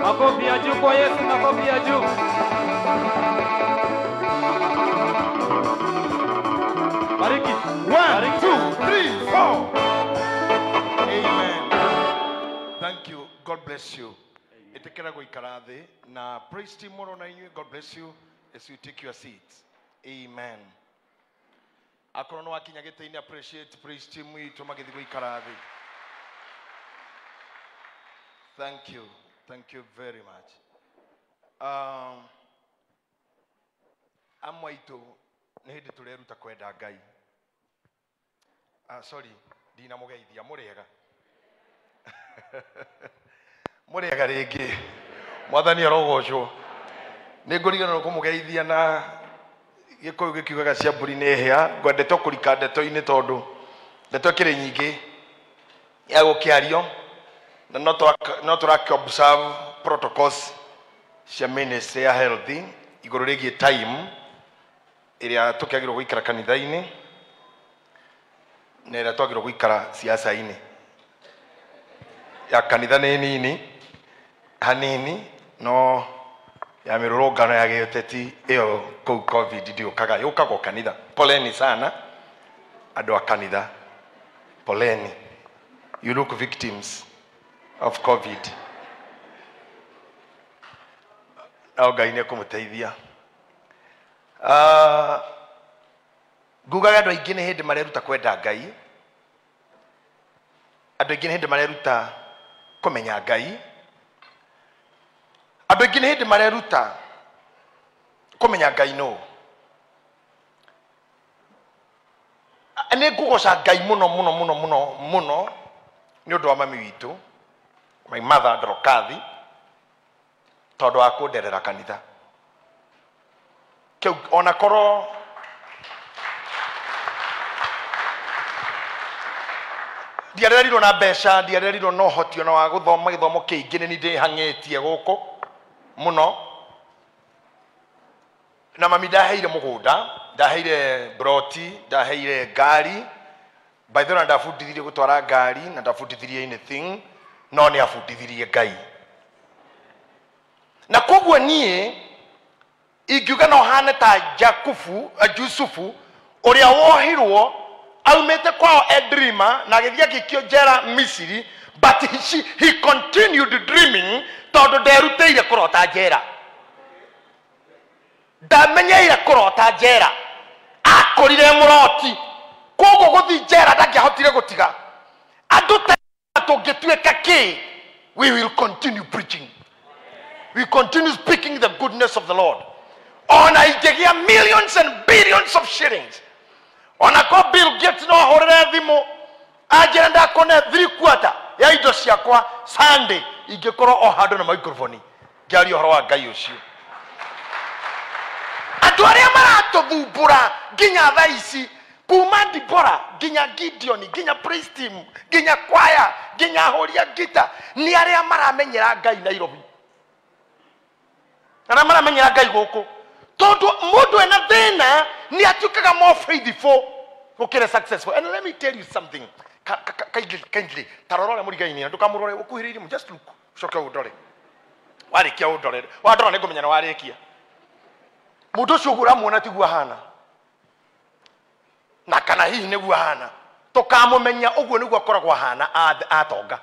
Makofi ya juu kwa Yesu, makofi ya juu. Bariki. 1, 2, 3, 4. Amen. Thank you. God bless you. Itekera goikara thi na praise team moro na inyu. God bless you as you take your seats. Amen. Akorwo no wakinya gite-ini appreciate praise team itu magithi goikara thi. Thank you. Thank you very much. Amwaitu ni hindi tureruta kwenda Ngai. Sorry, dina mugeithia muriega. Muriega ringi. Mwathani arogocwo. Ni ngurigana no kumugeithia na gikuyu gikiugaga cia mburi ni hia. Ngwendete kurika ndeto-ini tondu ndeto kiri nyingi ya gukiario na no turaki observe protocols cia ministry ya health iguru rigie time iria tukiagirwo guikara kanitha-ini na iria twagirwo guikara siasa-ini. Ya kanitha ni nini hanini no ya mirurungano ya giuteti iyo kou covid ndiukaga yukaga kanitha. Poleni sana andu a kanitha, poleni. You look victims of COVID. Ngai nĩ kũmũteithia. Ngugaga andũ aingĩ nĩ hĩndĩ mareruta kwenda Ngai. Andũ aingĩ nĩ hĩndĩ mareruta kũmenya Ngai. Andũ aingĩ nĩ hĩndĩ mareruta kũmenya Ngai no. Nĩ ngũgoca Ngai mũno mũno mũno mũno mũno nĩ ũndũ wa mami witũ, my mother Ndorokathi, tondu wa kunderera kanitha. Kiu ona korwo ndiarerirwo na mbeca, ndiarerirwo no hoti ona wa guthoma githomo kiingi, ni ndihangitie guku muno. Na mami ndaheire mugunda, ndaheire broti, ndaheire ngari. By the way, ndafundithirie gutwara ngari na ndafundithirie anything, no ni afundithirie Ngai. Na koguo nie ingiuga no hane ta Jusufu uria wohirwo aumete kwao Edrima na githia gikio njera Misiri, but he continued dreaming tondu nderutĩire kurota njera. Ndamenyeire kurota njera, akorire muroti koguo guthi njera ndangĩahotire gutiga. Andu tungĩtuĩka kĩ, we will continue preaching. We continue speaking the goodness of the Lord. Ona ingegia millions and billions of shillings. Ona ko Bill Gates no ahorere thimu ajira ndakone 3/4 ya indo ciakwa Sunday ingikorwo o handu na microphone ngiaria horo wa Ngai ucio. Andu aria maratuthumbura nginya thaa ici kuma Dibora nginya Gideon nginya praise team nginya kwaya nginya horia gita ni aria maramenyera Ngai Nairobi. Na maramenyera Ngai guku tondu mundu ena thina ni atukaga more faithful gukira successful. And let me tell you something. Kindly tarorore muri Ngai ni ndukamurore ukuhiririe mu, just look shoka udore warikia udore wadora ni kumenya na warikia mundu ucio gura muona tigua hana na kana hihi niguo hana tukamumenya uguo niguo akoragwo hana atonga.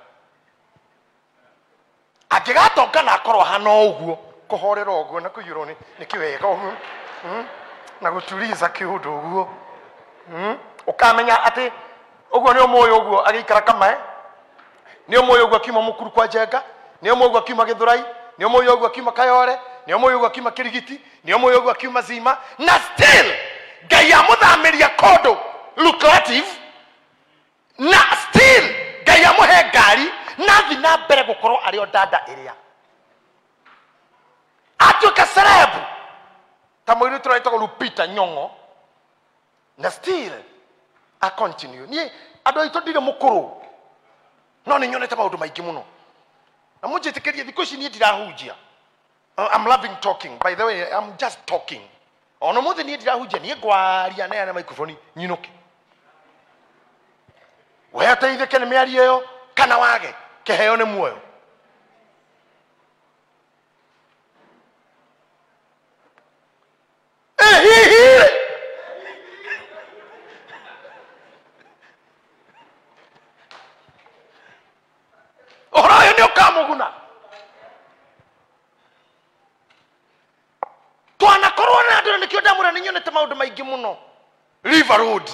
Angigatonga na akorwo hana uguo kuhorera uguo na kuyirwo ni kiwega uguo na gutuliza kiundu uguo ukamenya ati uguo ni umuyo uguo agikara kama ni umuyo uguo akiuma mukuru kwa Njenga, ni umuyo uguo akiuma Githurai, ni umuyo uguo akiuma Kayore, ni umuyo uguo akiuma Kirigiti, ni umuyo uguo akiuma Zima, na still Ngai amuthamiria kondo lucrative, na still Ngai amuhe ngari nathi na mbere gukorwo ari o dada iria atuka serebu ta mwiri turaitwa Lupita Nyong'o, na still a continue ni ando ito ndire mukuru no ni nyonete maundu maingi muno na munjitikirie thikũ ici ni ndirahunjia. I'm loving talking, by the way, I'm just talking. Ono muthe ni ndirahunjia ni ngwaria na microphone nyinuke we teithike ni miario yo kana wage keheo ni muoyo. hihi ora yo nĩ ũkamũguna twanakorwo na andũ nĩkĩo ndamũra nĩ nyonete maũndũ maingĩ mũno River Road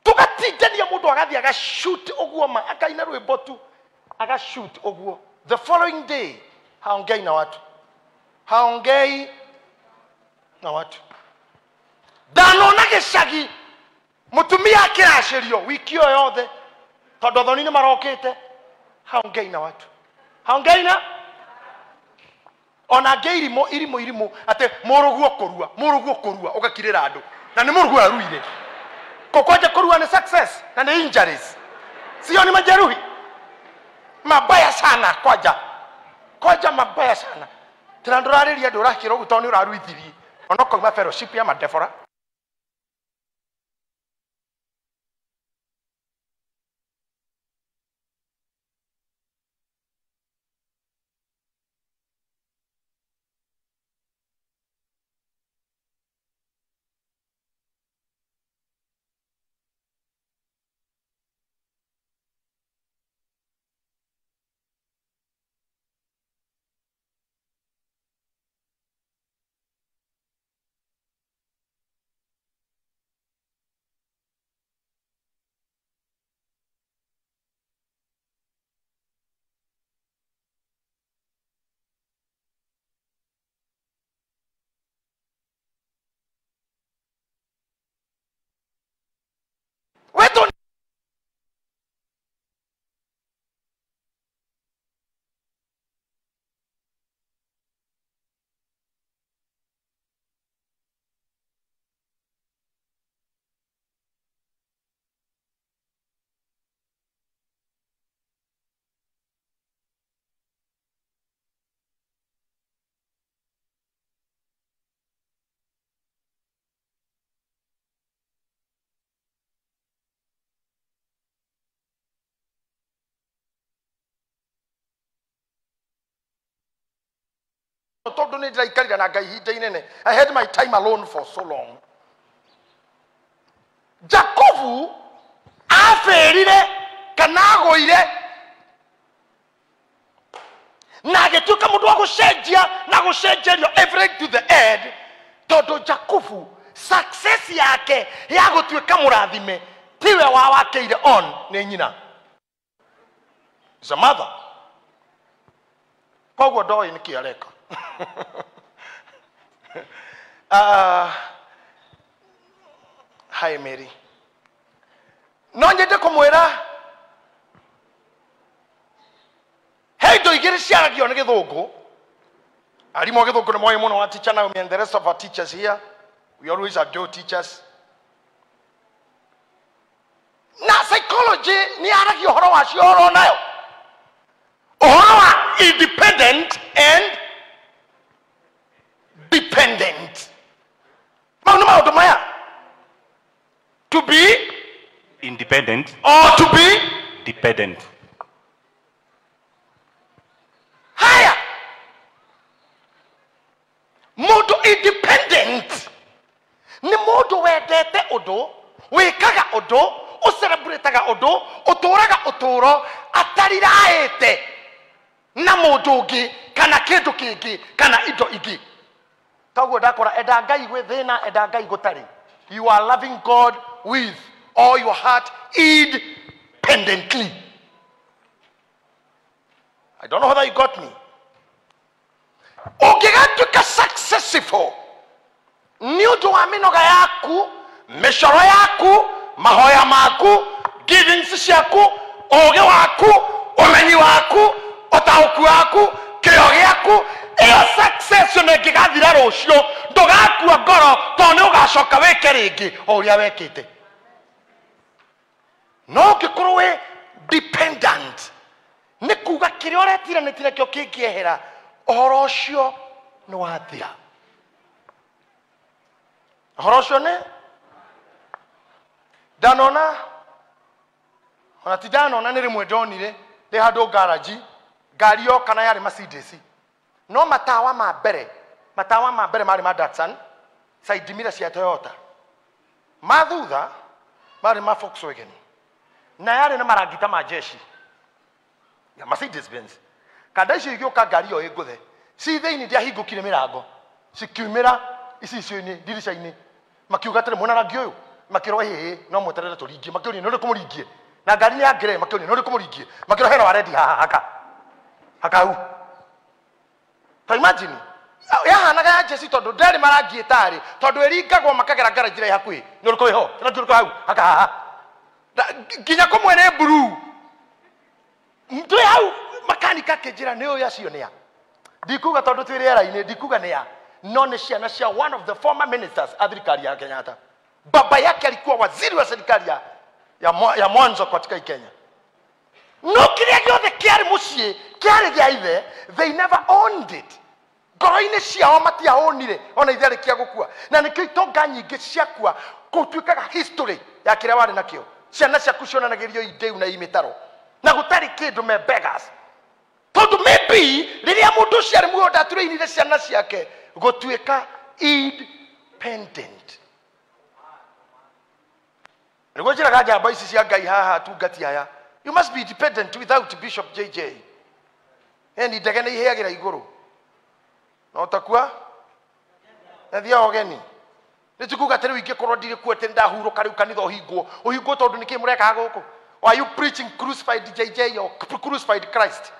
tugatindania mũndũ agathiĩ agashoot ũguo ma akaina rwĩmbo tu agashoot ũguo the following day haongei na watu ndanona gĩcagi mũtumia akĩracĩrio wiki ĩyo yothe tondũ thoni nĩ marokĩte haongei na watu ona ngei irimũ ate mũrũguo kũrua ũgakirĩra andũ na nĩ mũrũguo aruire kokoja kũrua nĩ success na nĩ injuries sio ni majeruhi mabaya sana koja mabaya sana tena ndũrarĩria andũ ũrakĩra ũguo tondũ nĩ ũraruithirie ona koima fellowship ya madebora wetu tondũ nĩ ndĩraikarire na Ngai ihinda inene I had my time alone for so long Jacobu aferire kana agũire na agĩtuĩka mũndũ wa gũcenjia na gũcenjerio everything to the end tondũ Jacobu success yake ya gũtuĩka mũrathime tiwe wakĩire on nĩ nyina is a mother koguo ndoĩ nĩkĩ areka Hi Mary no nyende kũmwĩra he indo igĩrĩ ciaragio nĩ gĩthũngũ arimũ a gĩthũngũ nĩ moĩ mũno wa teacher Naomi and the rest of our teachers here we always adore teachers na psychology nĩ aragio ũhoro wacio ũhoro nayo ũhoro wa independent and dependent. To be independent or to be dependent. Higher. Modo independent. Ni modo wendete odo, wekaga odo, o celebrataga odo, otoraga otoro, atariraete. Na modo gi, kana kedo kigi, kana ido igi. Tago dakora edagai wethena edagai gotari. You are loving God with all your heart independently. I don't know whether you got me. Ogegatuka successful. Niudu wa minoga yaku, meshoro yaku, mahoya maku, giving sishaku, oge waku, omenyi waku, otauku waku, keoge yaku, iyo success ne gigathira rocio ndogakua ngoro to ne ugacoka weke ringi o uria wekite no gikorwo we dependent ne kuga kire oretira ne tire kyo kingiehera ohoro ucio ni wathira ohoro ucio ne danona ona tidanona ni rimwe ndonire ri handu garage ngari yo kana yari Mercedes no matawa ma mbere mari ma Datsun side mirror cia Toyota mathutha mari ma Volkswagen na yari na marangita ma jeshi ya Mercedes Benz kada icio igioka ngari yo iguthe si theini ndia hingukire mirango cikiumira icio-ini dirisha-ini makiuga tere mwana rangi uyu makirwa hihi no mweterere turingie makiuria no rikumuringie na ngari ni angire makiuria no rikumuringie makirwa hero wa rendi haka hu ta imagine ya hanaga ya jesi tondu nderi marangi tari tondu eringagwo makagera garage ira hakuhi no rikuiho na rikuiho hau haka ginya kumwene blue ndui hau makanika kijira ni uyu acio nia ndikuga tondu twiriera-ini ndikuga nia no ni ciana cia one of the former ministers a thirikari ya Kenyatta. Baba yake alikuwa waziri wa serikali ya mwanzo katika Kenya. No kiria giothe kiari mucii kiari gia ithe, they never owned it. Ngoro-ini ciao matiaonire ona ithe arikia gukua na nikio itonga nyingi ciakua gutwikaga history ya kiria wari nakio. Ciana ciaku cionanagirio ideu na imitaro na gutari kindu me beggars. Tondu maybe riria mundu ciari muoyo ndatureinire ciana ciake gutwika independent. Nigo njiraga njamba ici cia Ngai haha tungati aya, you must be independent without Bishop JJ. Ni ndege ni iheagira iguru no takua thia ogeni nitukuga tere wingi korwo ndire kuete ndahuruka riu kanitha uhingwo tondu niki mureka guku. Are you preaching crucified JJ or crucified Christ?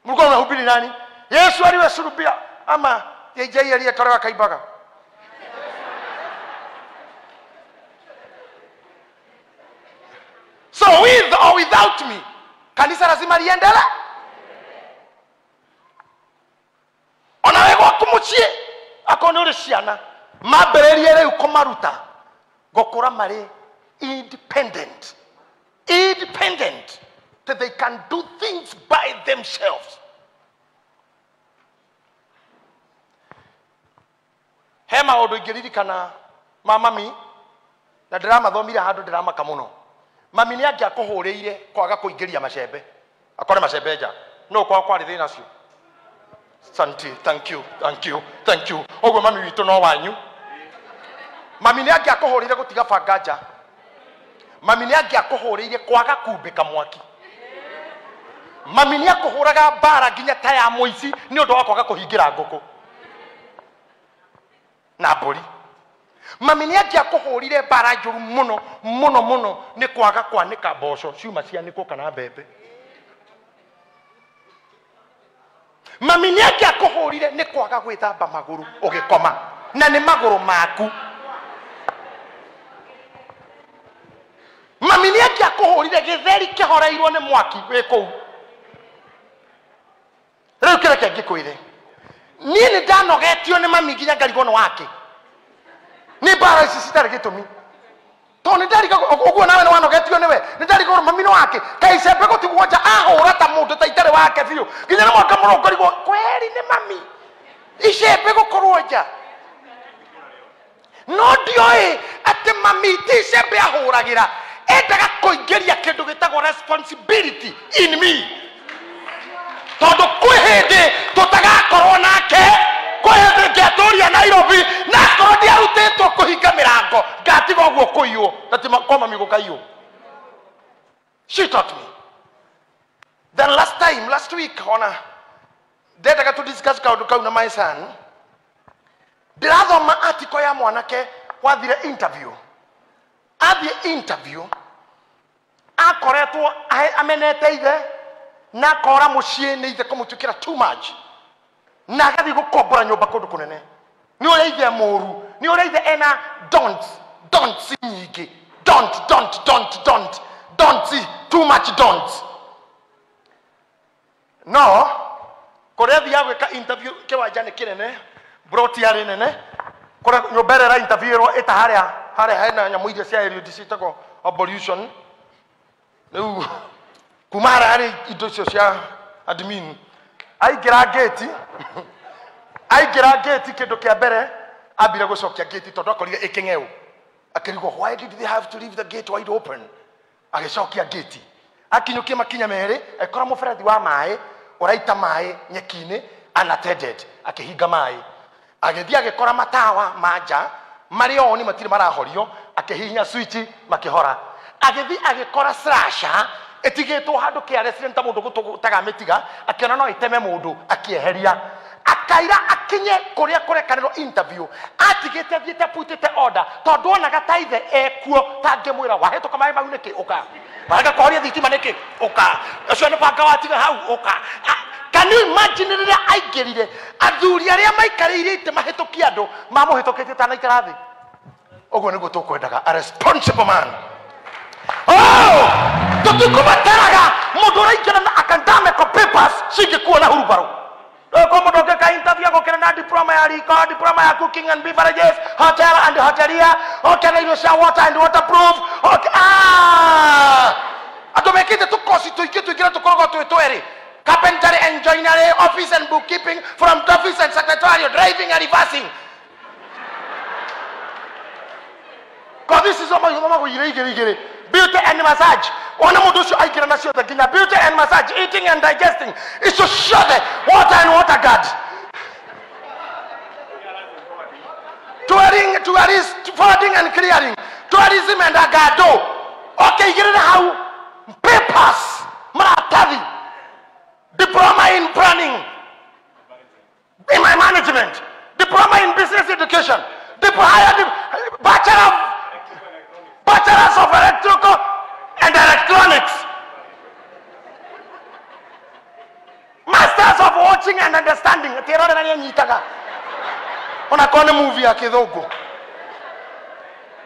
Muriko na hubiri nani? Yesu aliwe surubia ama JJ aliyetolewa kaibaga? So with or without me, kanisa lazima liendele. Ona wewe kumuchie akona uri ciana mabererie riu kumaruta gokura mari independent that they can do things by themselves. Hema odo igiririkana mami na drama thomire handu drama kamuno. Mami ni angia kuhuriire kwaga kuingiria macembe akore macembe nja no kwa kwari thina cio. Santi, thank you. Ogwo mami witu no wanyu. Mami ni angia kuhuriire gutiga banga nja. Mami ni angia kuhuriire kwaga kumbika mwaki. Mami ni akuhuraga bara nginya ta ya muici ni undu wa kwaga kuhingira nguku na mburi. Mami ni angia kuhurire bara njuru muno ni kwaga kwanika mboco ciuma cianiko kana mbembe. Mami ni angia kuhurire ni kwaga gwithamba maguru ugikoma na ni maguru maku. Mami ni angia kuhurire githeri kihoreirwo ni mwaki wi kuu. Riu kireke ngikwire ni ndanogetio ni mami nginya ngarigwo no wake ni bara ici citari gitumi to ni ndariga uguo nawe ni wanogetio niwe ni ndariga mami no wake kaicembe gutigwo nja ahura ta mundu ta itari wake biu nginya ni mwaka murongorigwo kweri ni mami icembe gukorwo nja no ndioi ati mami ti icembe ahuragira endaga kuingiria kindu gitagwo responsibility in me. Tondu kwihindi tutagakorwo nake kwihindi ngetoria Nairobi na korwo ndiarutitwo kuhinga mirango ngatiga uguo kuiyo natima kwa mami gukaiyo. She taught me. Then last week ona ndendaga to discuss kaundu kau na my son ndirathoma article ya mwanake wathire interview akoretwo amenete ithe na kora mucie ni ithe kumutukira too much na agathi gukombora nyumba kundu kunene ni uri ithe muru ni uri ithe ena don't nyingi don't too much don't no korethi ya gwika interview kiwanjani kinene broti yari nene kore nyumbera interview ro eta haria hena nyamu iria cia radio dicitagwo abolition riu kumara hari indo cio cia admin aingira gate kindu kia mbere ambire gucokia gate tondu akorire ikingeu akirigwo why did they have to leave the gate wide open agicokia gate akinyukia makinya meri akora muferethi wa mai uraita mai nyekine unattended akihinga mai agithia agikora matawa manja Mario ni matire marahorio akehinya switch makihora agithi agikora slasha etigetwo handu kia resident mundu gututaga mitiga akiona no iteme mundu akieheria akaira akinye kuria kurekaniro interview atigite thiete putite order tondu onaga taithe ekuo tangimwira wahituka mai mau niki uka baraga kuhoria thitima niki uka acio ni banga watiga hau uka. Can you imagine rĩrĩa aingĩrire athuri arĩa maikarĩire ite mahĩtũkia andũ mamũhĩtũkĩtie tanaikara thĩ ũguo nĩguo tũkwendaga a responsible man. Tũtikũbataraga mũndũ ũraingĩra na academic papers cingĩkuona hurubaro ko mũndũ ũngĩka interview gũkĩra na diploma ya riko diploma ya cooking and beverages hotel and hotelia hotel irio cia water and waterproof andũ mekĩte tũkoci tũingĩ tũingĩra tũkoragwo twĩ twĩrĩ carpentry and joinery, office and bookkeeping, from office and secretarial, driving and reversing. Because this is what my mama will beauty and massage. One of those I can assure the beauty and massage, eating and digesting is to show the water and water guards. Tourist, flooding and clearing, tourism and agado. Okay, you know how papers, maratavi. Diploma in planning, in my management, diploma in business education, bachelors of electrical and electronics, masters of watching and understanding. Unakona movie ya kidhogo.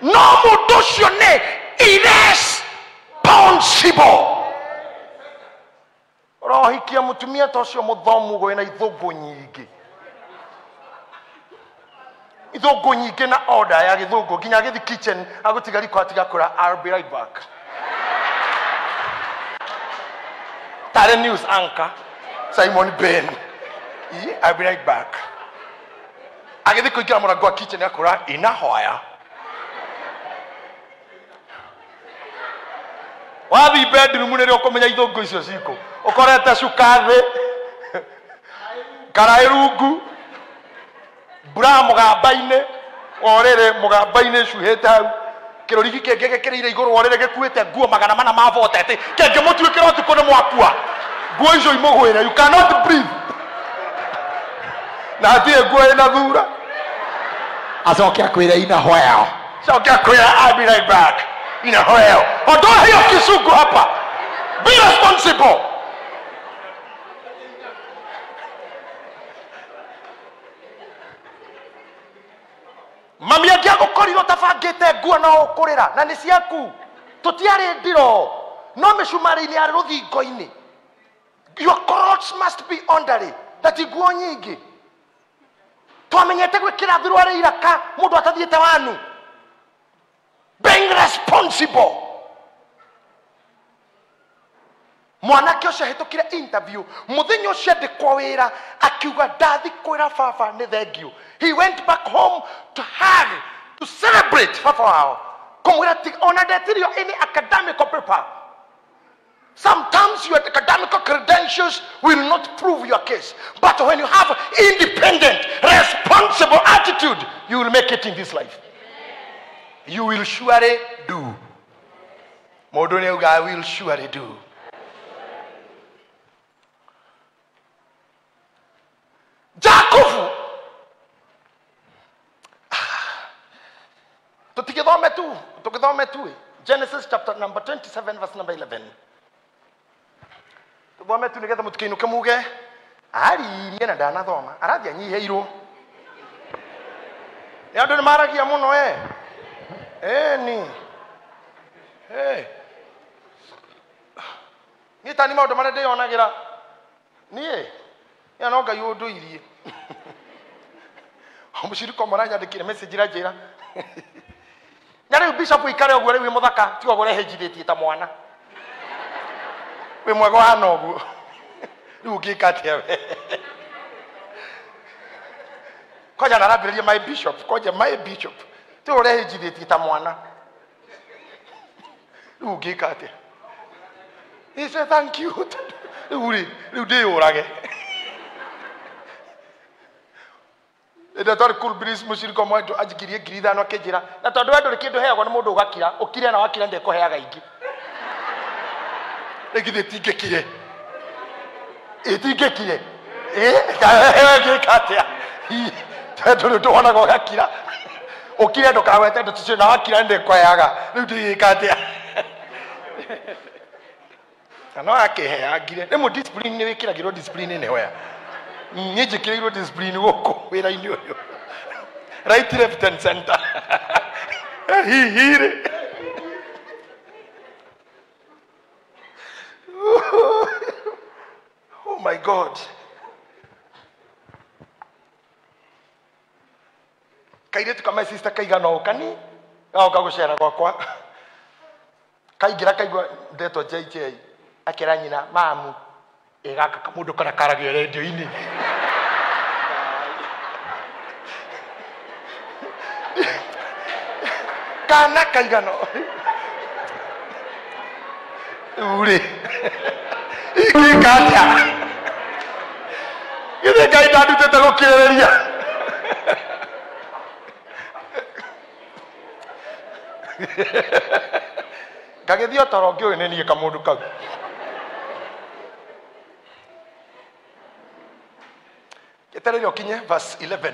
No mutusione irresponsible. Rohikia mutumia tocio muthomu go ina ithungu nyingi. Ithungu nyingi na order ya githungu ginya githi kitchen agutiga riko atiga kura I'll be right back. Tare news anchor Simon Ben. I'll be right back. Agithi kuingira murango wa kitchen akura ina hoya. Wathi bedroom nere ukomenya ithungu icio ciko. Ukorete cukathi karairungu bra mugamba-ine orere mugamba-ine cuhete hau kirorigi kenge gekirire iguru orere gekuite nguo magana mana ma votete kenge mutuikira utuko ni mwakua nguo icio imugwire you cannot breathe na atie nguo ina thura acoke akwire ina hoya acoke akwire I'll be right back ina hoya ondoa hiyo kisungu hapa be responsible. Mami agiago korirwo tabangite nguo na ukurira na ni ciaku tutiari ndiro no micumari-ini ari ruthingo-ini. Your clothes must be orderly. That nguo nyingi twamenyete gwikira thirwari iraka mundu atathiete wanu. Being responsible. Mwanake ucio hitukire interview muthenya ucio ndikwo wira akiuga ndathi kwira baba ni thengio. He went back home to hug, to celebrate baba wao kumwira ona ndetirio any academic paper. Sometimes your academic credentials will not prove your case, but when you have independent, responsible attitude, you will make it in this life. You will surely do. Modone uga will surely do. Jacob. Tukithome tu. Genesis chapter number 27 verse number 11. Tuthome tu nigetha mutikiinuke muge ari niena ndanathoma arathia nyiheirwo. Ni andu ni maragia muno ni. Ni tani maundu maria ndionagira. Nie. Ya no ngai unduirie. Omushiriko maranyandikire message rajira. Nyari bishop ikare ogwo wi muthaka ti ogwo rehejithitie ta mwana. We mwego hana ogwo. Riu ngikatia we. Koja narabiririe my bishop, koja my bishop. Ti urehejithitie ta mwana. Riu ngikatia. He said thank you. Riu ndi urage. ĩndĩ twarĩ cool breeze mũciriko mwandu anjikirie 5,000 akĩnjĩra na tondũ wendo nĩ kĩndũ heagwo nĩ mũndũ ũgakira ũkire na wakira ndekũheaga ingĩ rĩngĩ ĩtingĩkire ĩtingĩkire ngĩka atĩa tondũ nĩ tũhonaga ũgakira ũkire ndũkawete ndũ tucio na wakira ndekũheaga rĩu ndĩgĩka atĩa na no akĩheagire rĩmwe discipline nĩ wĩkĩragĩrwo discipline nĩ hoya niĩ njĩkĩrĩirwo discipline gũkũ wĩra-inĩ ũyũ right left and center hihirĩ oh my God kairĩtu kama sister kaigana ũkani gaoka gũcera gwakwa kaingĩra kaigua ndetwo JJ akĩra nyina mamu ĩgaka kamũndũ kana karagio redio-inĩ kana kaigana ure ingĩka atĩa githĩ Ngai ndandutĩte gũkirĩrĩria ngagĩthiĩ o toro ngĩũĩ nĩ niĩ kamũndũ kau gĩtereire ũkinye verse 11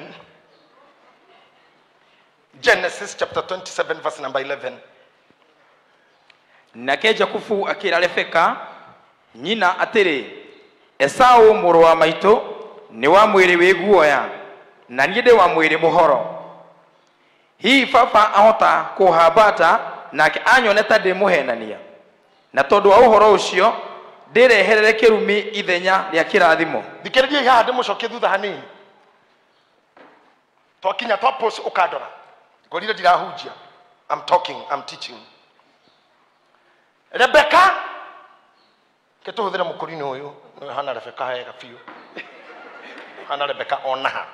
Genesis chapter 27 verse number 11 nake Jakubu akĩra Rebeka nyina atĩrĩ Esau mũrũ wa maitũ nĩ wa mwĩrĩ wĩ guoya na niĩ ndĩ wa mwĩrĩ mũhoro hihi baba ahota kũhambata nake anyoneta ndĩ mũhenania na tondũ wa ũhoro ũcio ndĩreherere kĩrumi ithenya rĩa kĩrathimo thikĩrĩria haha ndĩmũcokie thutha hanini twakinya twapũci ũkandora ngorire ndirahunjia I'm talking I'm teaching Rebeka ketũhũthĩre mũkũri-inĩ ũyũ hana Rebeka hega biũ hana Rebeka onaha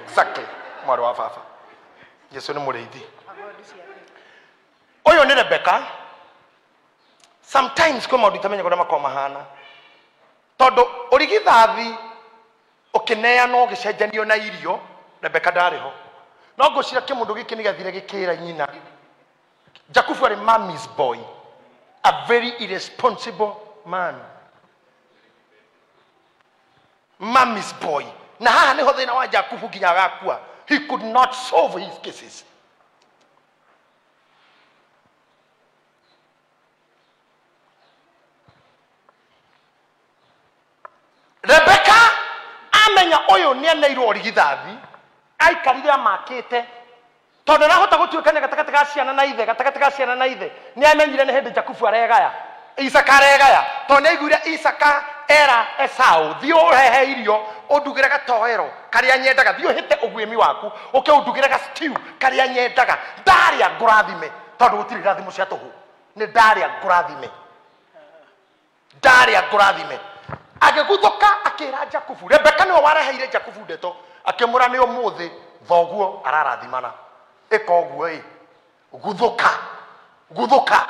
exactly mwarĩ wa baba Yesu nĩ mũrĩithi ũyũ nĩ Rebeka sometimes kwa maũndũ itamenya kũrĩa makoo mahana tondũ ũrigithathi ũkĩneanwo ũgĩcenjanio na irio Rebeka ndarĩho no ngũcira kĩmũndũ gĩkĩ nĩ gĩathire gĩkĩra nyina Jakubu arĩ mommy's boy a very irresponsible man mommy's boy na haha nĩho thĩna wa Jakubu nginya agakua he could not solve his cases Rebeka amenya ũyũ nĩ aneirwo ũrigithathi aikarire amakĩte tondũ nahota gũtuĩkania gatagatĩ ga ciana na ithe gatagatĩ ga ciana na ithe nĩ amenyire nĩ hĩndĩ Jakubu aregaya Isaka aregaya tondũ nĩ aiguire Isaka era Esau thiĩ ũrehe irio ũndugĩre gatoero karĩa nyendaga thiĩ ũhĩte ũguĩmi waku ũke ũndugĩre ga stew karĩa nyendaga ndarĩa ngũrathime tondũ gũtirĩ irathimo cia tũhũ nĩ ndarĩa ngũrathime agĩguthũka akĩra Jakubu Rebeka nĩwe wareheire Jakubu ndeto akĩmũra nĩ ũmũthĩ thoguo ararathimana ĩka ũguo guthũka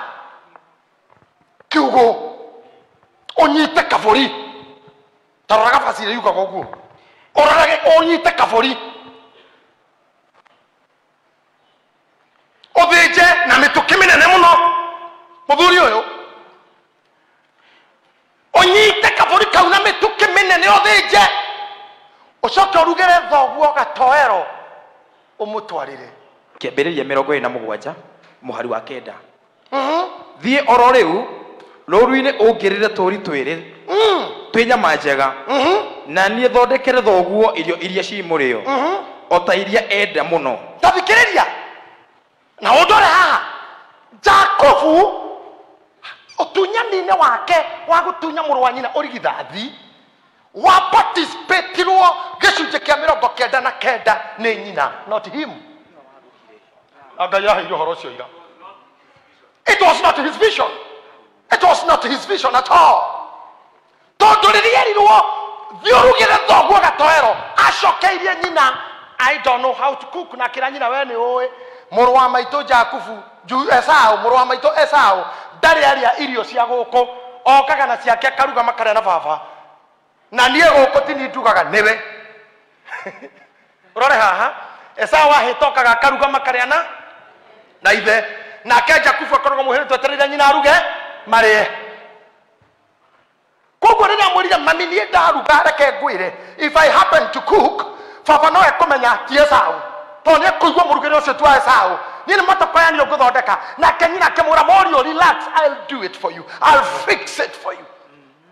kiugo onyite kaburi taroraga fasire yukaga ũguo orage onyite kaburi ũthĩnje na mĩtũkĩ mĩnene mũno mũthuri ũyũ onyite kaburi kau na mĩtũkĩ mĩnene ũthĩnje ũcoke ũrugĩre thoguo gatoero ũmũtwarĩre kĩambĩrĩria 27 mũhari wa 9 thiĩ oro rĩu rũũru-inĩ ũngĩrĩre tũũri twĩrĩ twĩ nyama njega na niĩ thondekere thoguo irio iria ci mũrĩo o ta iria enda mũno tathikĩrĩria na ũndore haha Jakubu ũtunyani-inĩ wake wa gũtunya mũrũ wa nyina ũrigithathi wa participatirwo gĩcunjĩ kĩa 99 nĩ nyina not him Ngai aheire ũhoro ũcio ira it was not his vision at all tondũ rĩrĩa erirwo thiĩ ũrugĩre thoguo gatoero acokeirie nyina I don't know how to cook na kĩra nyina we nĩ ũĩ mũrũ wa maitũ Jakubu Esau mũrũ wa maitũ Esau ndarĩ arĩa irio cia gũkũ okaga na ciake akaruga makarĩa na baba na niĩ gũkũ tini ndugaga nĩwe rore haha Esau ahitokaga akaruga makariana na ithe nake Jakubu akorwo muhĩrĩtwo etereire nyina aruge marie koguo rĩrĩa mwĩrire mami niĩ ndaruga reke ngwĩre if I happen to cook baba no ekumenya ti Esau to nĩ kũigua mũrugĩre ũcio tu wa Esau niĩ nĩ matokoyanire ngũthondeka nake nyina akĩmũra Morio relax I'll do it for you I'll fix it for you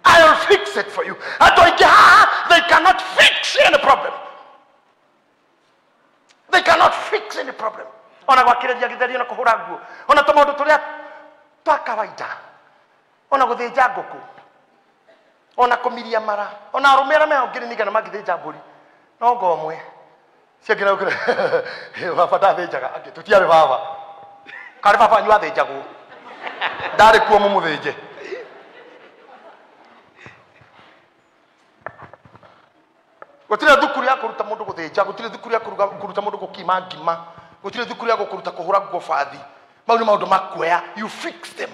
I'll fix it for you andũ aingĩ haha they cannot fix any problem they cannot fix any problem ona gwakĩrĩria gĩtheri na kũhũra nguo ona tũmaũndũ tũrĩa twa kawaida ona gũthĩnja ngũkũ ona kũmiria mara ona arũme arĩa mehongire nĩgetha magĩthĩnja mbũri no ngomwe ciakĩra ũkĩra baba ndathĩnjaga angĩ tũtiarĩ baba karĩ baba nyua athĩnjagwo ndarĩ kuo mũmũthĩnje gũtirĩ thukuru ya kũruta mũndũ gũthĩnja gũtirĩ thukuru ya kũruta mũndũ gũkima ngima gũtirĩ thukuru ya kũruta kũhũra nguo bathi mau nĩ maũndũ makuoya you fix them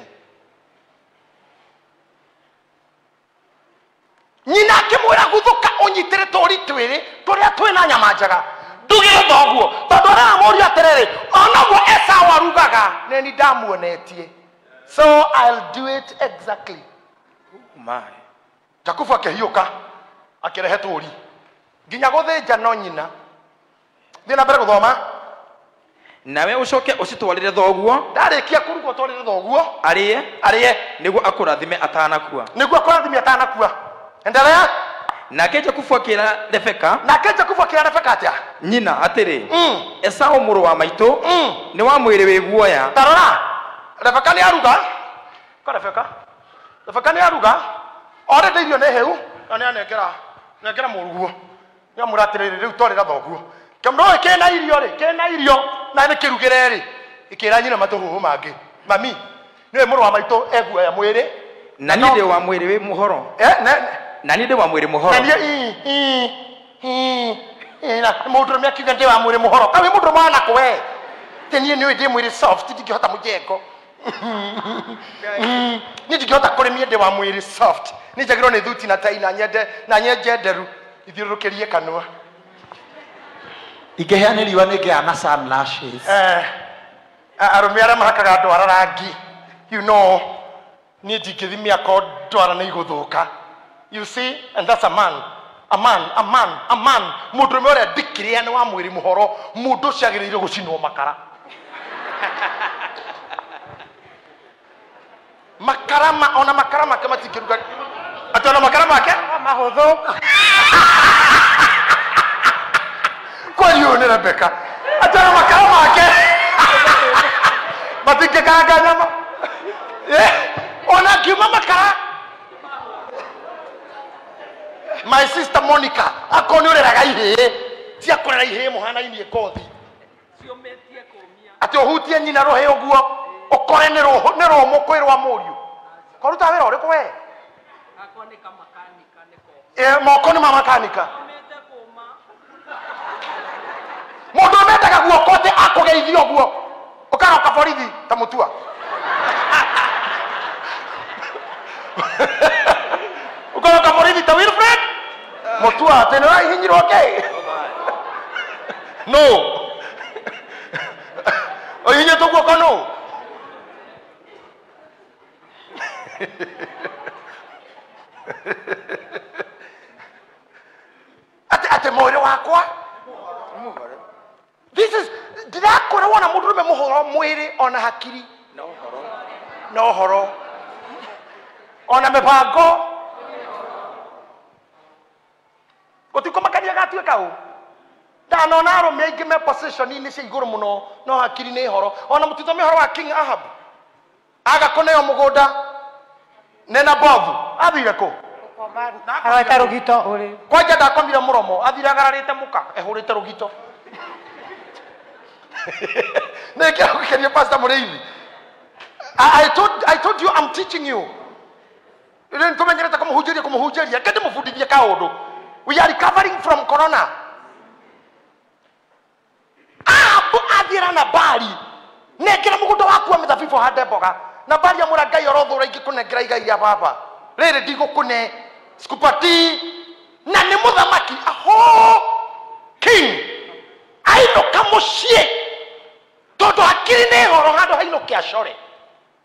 nyina akĩmwĩra guthũka ũnyitĩre tũri twĩrĩ tũrĩa twĩna nyama njega ndugĩre thoguo tondũ aramũria atĩrĩrĩ onaguo Esau arugaga nĩ ndamuonetie so I'll do it exactly Jakubu akĩhiũka akĩrehe tũri nginya gũthĩnja no nyina thiĩ na mbere gũthoma nawe ucoke ũcitwarĩre thoguo ndarĩkia kũruga ũtwarĩre thoguo arĩe nĩguo akũrathime atanakua endelea nake Jakubu akĩra Rebeka atĩa nyina atĩrĩ Esau mũrũ wa maitũ nĩ wa mwĩrĩ wĩ guoya tarora Rebeka nĩ aruga Rebeka nĩ aruga orĩte irio nĩ hĩu na nĩ anengera mũruguo nĩ amũra atĩrĩrĩ rĩu twarĩra thoguo kĩmũndũ kĩna irio na nĩ kĩrugĩre rĩ ĩkĩra nyina matũhũhũ mangĩ mami nĩwe mũrũ wa maitũ eguoya mwĩrĩ na niĩ ndĩ wa mwĩrĩ wĩ mũhoro na niĩ ndĩ wa mwĩrĩ mũhoro na mũndũrũme akiuga ndĩ wa mwĩrĩ mũhoro kaĩ mũndũrũme wa nakũ we te niĩ nĩwe ndĩ mwĩrĩ soft ndingĩhota mũjengo niĩ ndingĩhota kũrĩmia ndĩ wa mwĩrĩ soft nĩ njagĩrwo nĩ thuti na tai na nyenje nderu ithiũrũrũkĩrie kanua ingĩhĩa nĩ riũa nĩ ngĩana na sun lashes arũme arĩa mahakaga ndwara rangi you know niĩ ndingĩthi mĩaka ndwara nĩ igũthũka you see and that's a man mũndũrũme ũrĩa ndĩkĩrĩa nĩ wa mwĩrĩ mũhoro mũndũ ũcio agĩrĩire gũcinwo makara ona makara make matingĩruga atĩ ona makara make mahũthũ kweli ũyũ nĩ Rebeka atĩ ona makara make matingĩkanga nyama ona ngiuma makara my sister Monica akorwo nĩ ũreraga ihĩĩ cia kũrera ihĩĩ mũhana-inie kothi atĩ ũhutie nyina rũhĩ ũguo ũkore nĩ rũmũ kwĩ rwa mũriũ kũruta wĩra ũrĩkũ we moko nĩ mamakanika mũndũ ũmendaga guoko atĩ akũgeithio ũguo ũkaroka borithi ta mũtua ũkaroka borithi ta Wilfred mũtua atĩ nĩ ũrahihinyirwo ngĩ no ũhihinyĩtwo guoko no atĩ mwĩrĩ wakwa ndirakora wona mũndũrũme mũhoro mwĩrĩ ona hakiri na ũhoro ona mĩbango gũtikũmakania gatuĩka ũ ndanona arũme aingĩ me position-inĩ cia igũrũ mũno no hakiri nĩ horo ona mũtitho mĩhoro wa King Ahab agakũneo mũgũnda nena bovu athire kũ areta rũgito ũrĩ kwanja ndakomire mũromo athire agararĩte mũka ehũrĩte rũgito nĩkĩra gũkenia pastor mũrĩithi I told you I'm teaching you rĩu tũmenyerete kũmũhunjĩria kĩndĩ mũbundithie kaũndũ we are recovering from corona athira na bari nekĩra mũgũnda waku wa mĩthabibũ hande mboga na bari amũra Ngai orothũra ingĩkũnengera igai ya baba rĩrĩ ndigũkũne skupati na nĩ mũthamaki aho king acore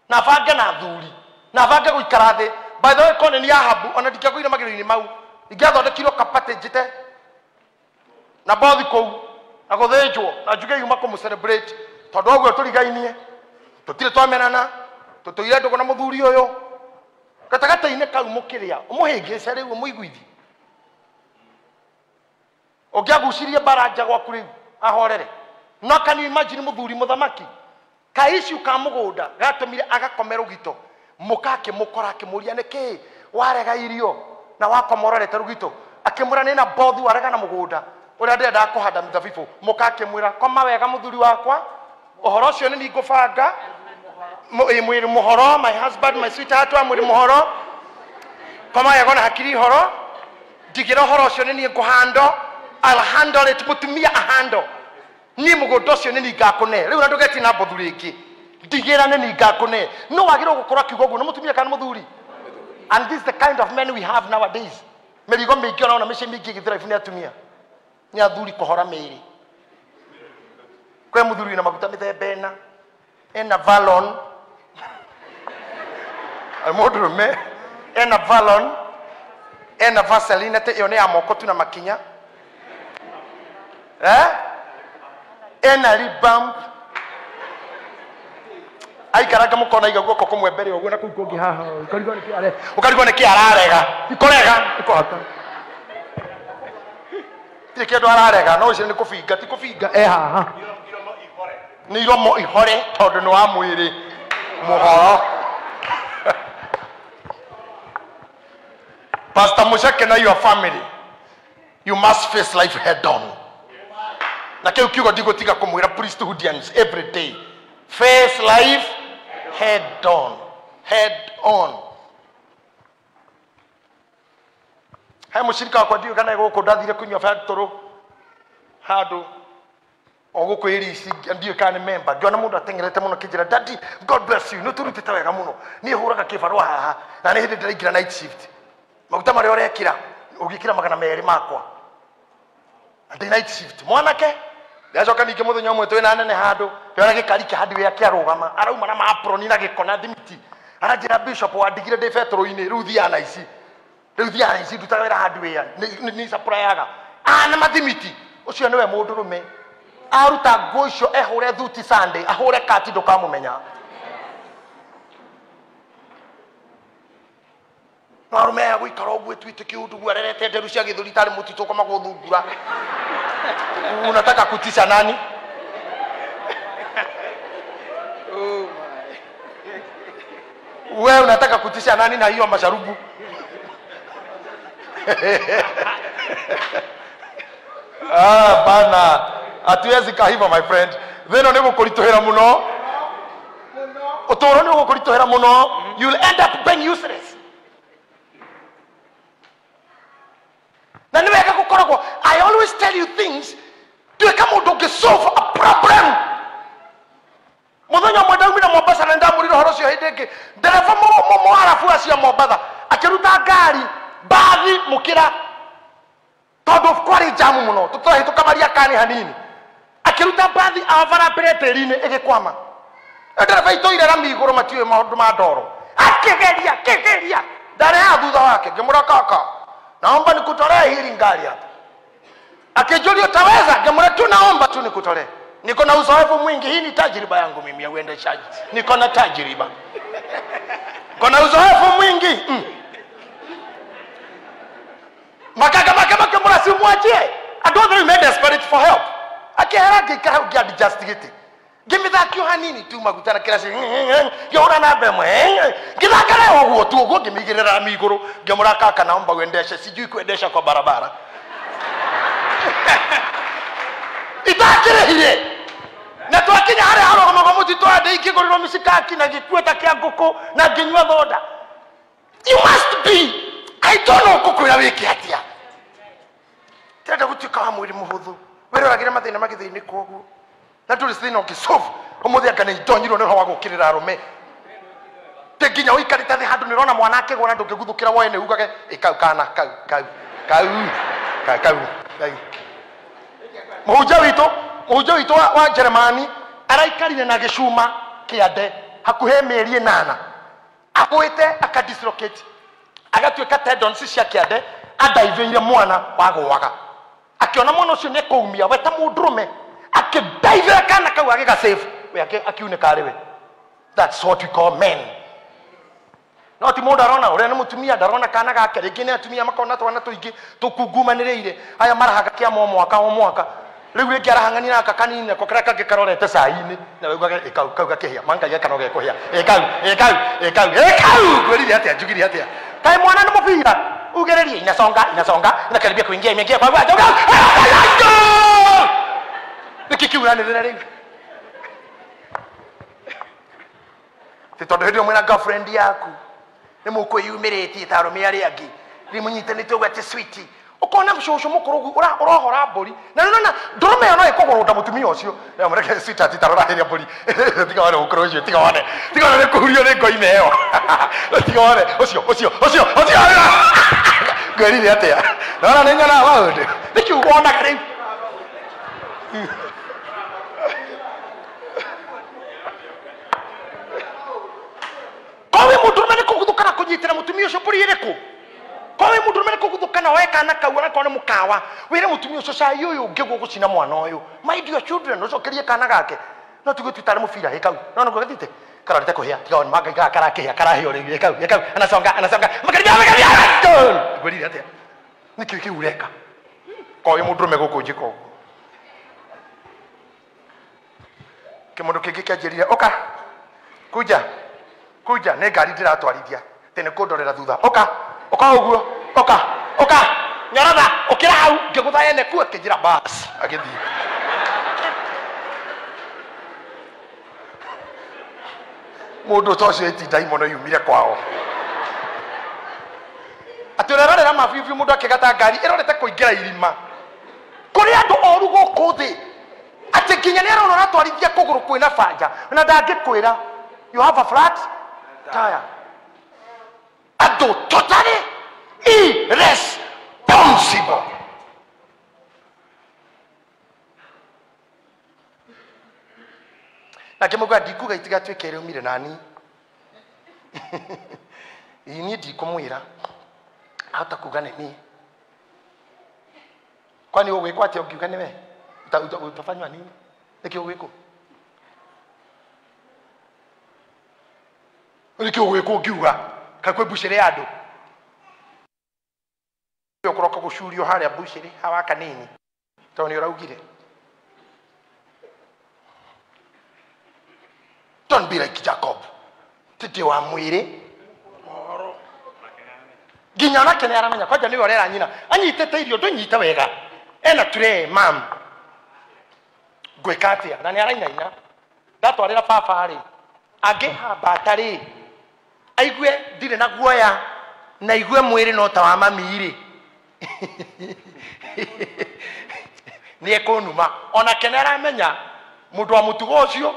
na bange na thuri na bange guikara thi. By the way, kone ni Ahabu ona ndikagwire magiro-ini mau ingiathondekirwo kapate njite na bothi kou na guthinjwo na njuge yuma kumu celebrate tondu ogwo turigainie tutire twamenana tutuire ndugu na muthuri uyu gatagata-ini kau mukiria umuhingice riu muiguithi ungiagucirie baranja gwaku riu ahorere. No can you imagine muthuri muthamaki kaishu ka mugunda gatumire agakomera rugito mukake mukora akimuria niki warega irio na wakomororete rugito akimura nina bothi warega na mugunda uria ndenda kuhanda mithabibu mukake mwira koma wega muthuri wakwa uhoro cio ni ngubanga mwiri muhoro my husband my sweetheart wa mwiri muhoro koma wega na hakiri horo digira horo cio ni nguhando I'll handle it mutumia ahando ni mugunda cio ni ngakune riu ndu geti na bothi ringi digira ni ngakune no wagiro gukora kiugo guo no mutumia kana muthuri. And this is the kind of men we have nowadays. Merigo mingi ona mishe mingi githira ifuni atumia ni athuri kohora miri kwe muthuri na maguta mithemba ena Valon almodrume ena Valon ena Vaseline te yone amoko tu na makinya ena Ribam ai karaga mukona iga guoko kumwe mbere uguo na kuu kungi haha ukarigwo ni ki ararega ikorega ikohota ti kindu ararega no ucio ni kubinga ti kubinga haha ni iromo ihore tondu ni wa mwiri muhoro. Pastor Mushake na your family you must face life head on na kiu kiugo ndigotiga kumwira priesthoodians every day face life head on hai mushirika kwa ndio kana guko ndathire kunywa factory handu oguko irisi ndio kana member ndio na mundu atengerete muno kijira daddy God bless you no turutite wega muno ni huraga kibarua haha na ni hindi ndiraikira night shift maguta mari orekira ugikira magana meri makwa ati night shift mwanake ndacoka ninge muthenya umwe twina nene handu yona gikarike handu ya kiarugama arauma na maproni na gikona thimiti aranjira bishop wandigire ndi betro-ini riu thiana ici ndutawira handu ya ni supplyaga na mathimiti ucio niwe mundurume aruta ngoicio ehure thuti Sunday ahure kati ndukamumenya marume ya guikara ogwe twite kiundu gwarerete nderu cia githuri tari mutito koma guthungura unataka kutisha nani? Wewe unataka kutisha nani na hiyo masharubu? Bana atuwezi kahiva my friend theno ni gukuritohera muno utoro ni gukuritohera muno you'll end up being useless. Na niwe akakukoragwo I always tell you things to kama udoge solve a problem. Muthenya mwenda umira Mombasa na ndamuriro horo cio hindenge ndereva mo arafu acia Mombasa akiruta ngari bathi mukira tondu kwari jamu muno tutahituka maria kani hanini akiruta bathi avara pereteri-ini igikwama ndereva itoire rami iguru matiwe maundu ma ndoro akigeria ndare ya thutha wake ngimura kaka naomba nikutolee hili ngari hapa akijulio taweza ngemura tu naomba tu nikutolee niko na uzoefu mwingi hii ni tajriba yangu mimi ya uendeshaji niko na tajriba niko na uzoefu mwingi makaka ngemura simwachie I don't think made desperate for help akiharaki ka get justicate give me that hanini tu magutana kila si yora na bemwe ngilakale ogwo tu ogwo ngimigirira miguru ngemura kaka naomba uendeshe sijui kuendesha kwa barabara itakirehire na twakinya hare haro kama muti twade ikiguriro misikaki na gikueta kia nguku na nginywa thoda you must be I don't know kukwira wiki atia tenda gutuka wa mwiri muhuthu wero ragira mathina magithini koguo na tuli thina ngisofu umuthi akana itonyirwo ni roho gukirira arume teginya uikarita thi handu nirona mwanake gwana ndungiguthukira woe ne ugage ikau kana kau muhunjia wito wa Jeremani araikarire na gicuma kiande hakuhe mĩeri 8 agwĩte akadislocate agatuĩka tendons cia kĩande andaithĩire mwana wagũaga akiona mwana ũcio nĩ kũumia we ta mũndũrũme akĩdaithĩra kana kau agĩga safe we akiunĩka arĩ we. That's what we call men. No ti mũndũ arona ũrĩa nĩ mũtumia ndarona kana gake rĩngĩ nĩ atumia makona twana tũingĩ tũkungumanĩrĩire aya marahaga kĩama o mwaka rĩu rĩngĩ arahang'ania naka kanini nako karĩa kangĩ karorete cai-inĩ na waugaga kau gakĩhĩa mangai gakano gekũhĩa kau ngwĩrire atĩa njugire atĩa kaĩ mwana nĩ mũbira ugererie inasonga inakaribia kuingia imeingia kwa nikikiuranĩrĩra rĩu ti tondũ hĩndĩ ĩyo mwĩna girlfriend yaku nĩ mũkwĩyumĩrĩtie ta arũme arĩa angĩ nĩ mũnyitanĩte ũguo atĩ sweetie ukona mshosho mukuru urahora mburi na nona ndũrũme ĩyo no ĩkũgũrũnda mũtumia ũcio na mreke sweetheart tarora hĩrĩa mburi tiga wale ũkũrũ ũcio tiga wale kũhurio nĩ ngoi meyo tiga wale ũcio ngwĩrire atĩa nona nĩ nyona maũndũ nĩkiugo onaga rĩu kowe mũndũrũme nĩ kũguthũkana kũnyitĩra mũtumia ũcio mburi ĩrĩkũ kowe mũndũrũme nĩ kũguthũkana wekana kaura kone mũkawa wĩre mũtumia ũcio cai ũyũ ũngĩguo gũcina mwana ũyũ mind your children ũcokerie kana gake no tuge tutare mũbira hĩkau no no gũthite kararete kũhĩa tiga on manga karakĩhĩa karahĩo rĩu hĩkau anasonga makaribia ngwĩrire atĩa nĩkĩo kĩu ũreka kowe mũndũrũme gũkũ njĩka ũguo kĩmũndũ kĩngĩ kĩanjĩrire oka kuja nĩ ngari ndĩratwarithia tene kũndorera thutha oka ũguo oka nyoratha ũkĩra hau ngĩgũtha ene kuo kĩnjĩra bas agĩthiĩ mũndũ ta ũcio ĩtinda imono yumire kwao atĩ ũrerorera mabibi mũndũ akĩgata ngari ĩrorete kũingĩra irima kũrĩ andũ oru gũkũ thĩ atĩ nginya nĩ arona aratwarithia kũgũrũ kwĩna banja na ndangĩkwĩra you have a flat tire andũ totally irresponsible na kĩmũgwa ndikuga itigatuĩke ĩrĩumire nani ini ndikumwĩra ahota kuga nĩ niĩ kwani ũgwĩkwo atĩ ũngiuga nĩwe utafanywa nini nĩkĩ ũgwĩkwo nĩkĩ ũgwĩkwo ũngiuga kakwe bucĩrĩ ya andũ ũkũroka gũcurio harĩa bucĩrĩ hawa kanini tondũ nĩ ũraugire don't be like Jacob tete wa mwĩrĩ nginya onake nĩ aramenya kwanja nĩwe ũrera nyina anyitĩte irio ndũnyite wega ena tray mam ngwĩka atĩa na nĩ arainaina ndatwarĩra baba rĩ angĩhamba atarĩ aigue ndirĩ na guoya na igue mwĩrĩ no ta wa mami rĩ nĩ ekũnuma onake nĩ aramenya mũndũ wa mũtugo ũcio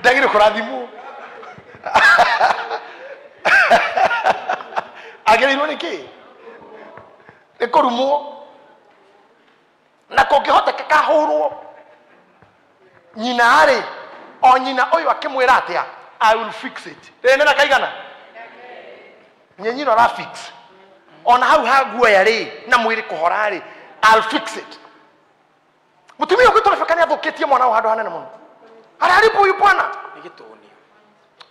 ndagĩrĩ kũrathimwo agĩrĩirwo nĩkĩ nĩ kũrumwo na kũngĩhoteka kahũrwo nyina rĩ o nyina ũyũ akĩmwĩra atĩa I will fix it rĩnĩ na kaigana nye nyina ra fix ona hau ha guoya rĩ na mwĩrĩ kũhora rĩ I'll fix it mũtumia ũngĩ tũrebeka nĩ athũkĩtie mwana wa handũ hanene mũno araribu huyu bwana nĩ gĩtũnio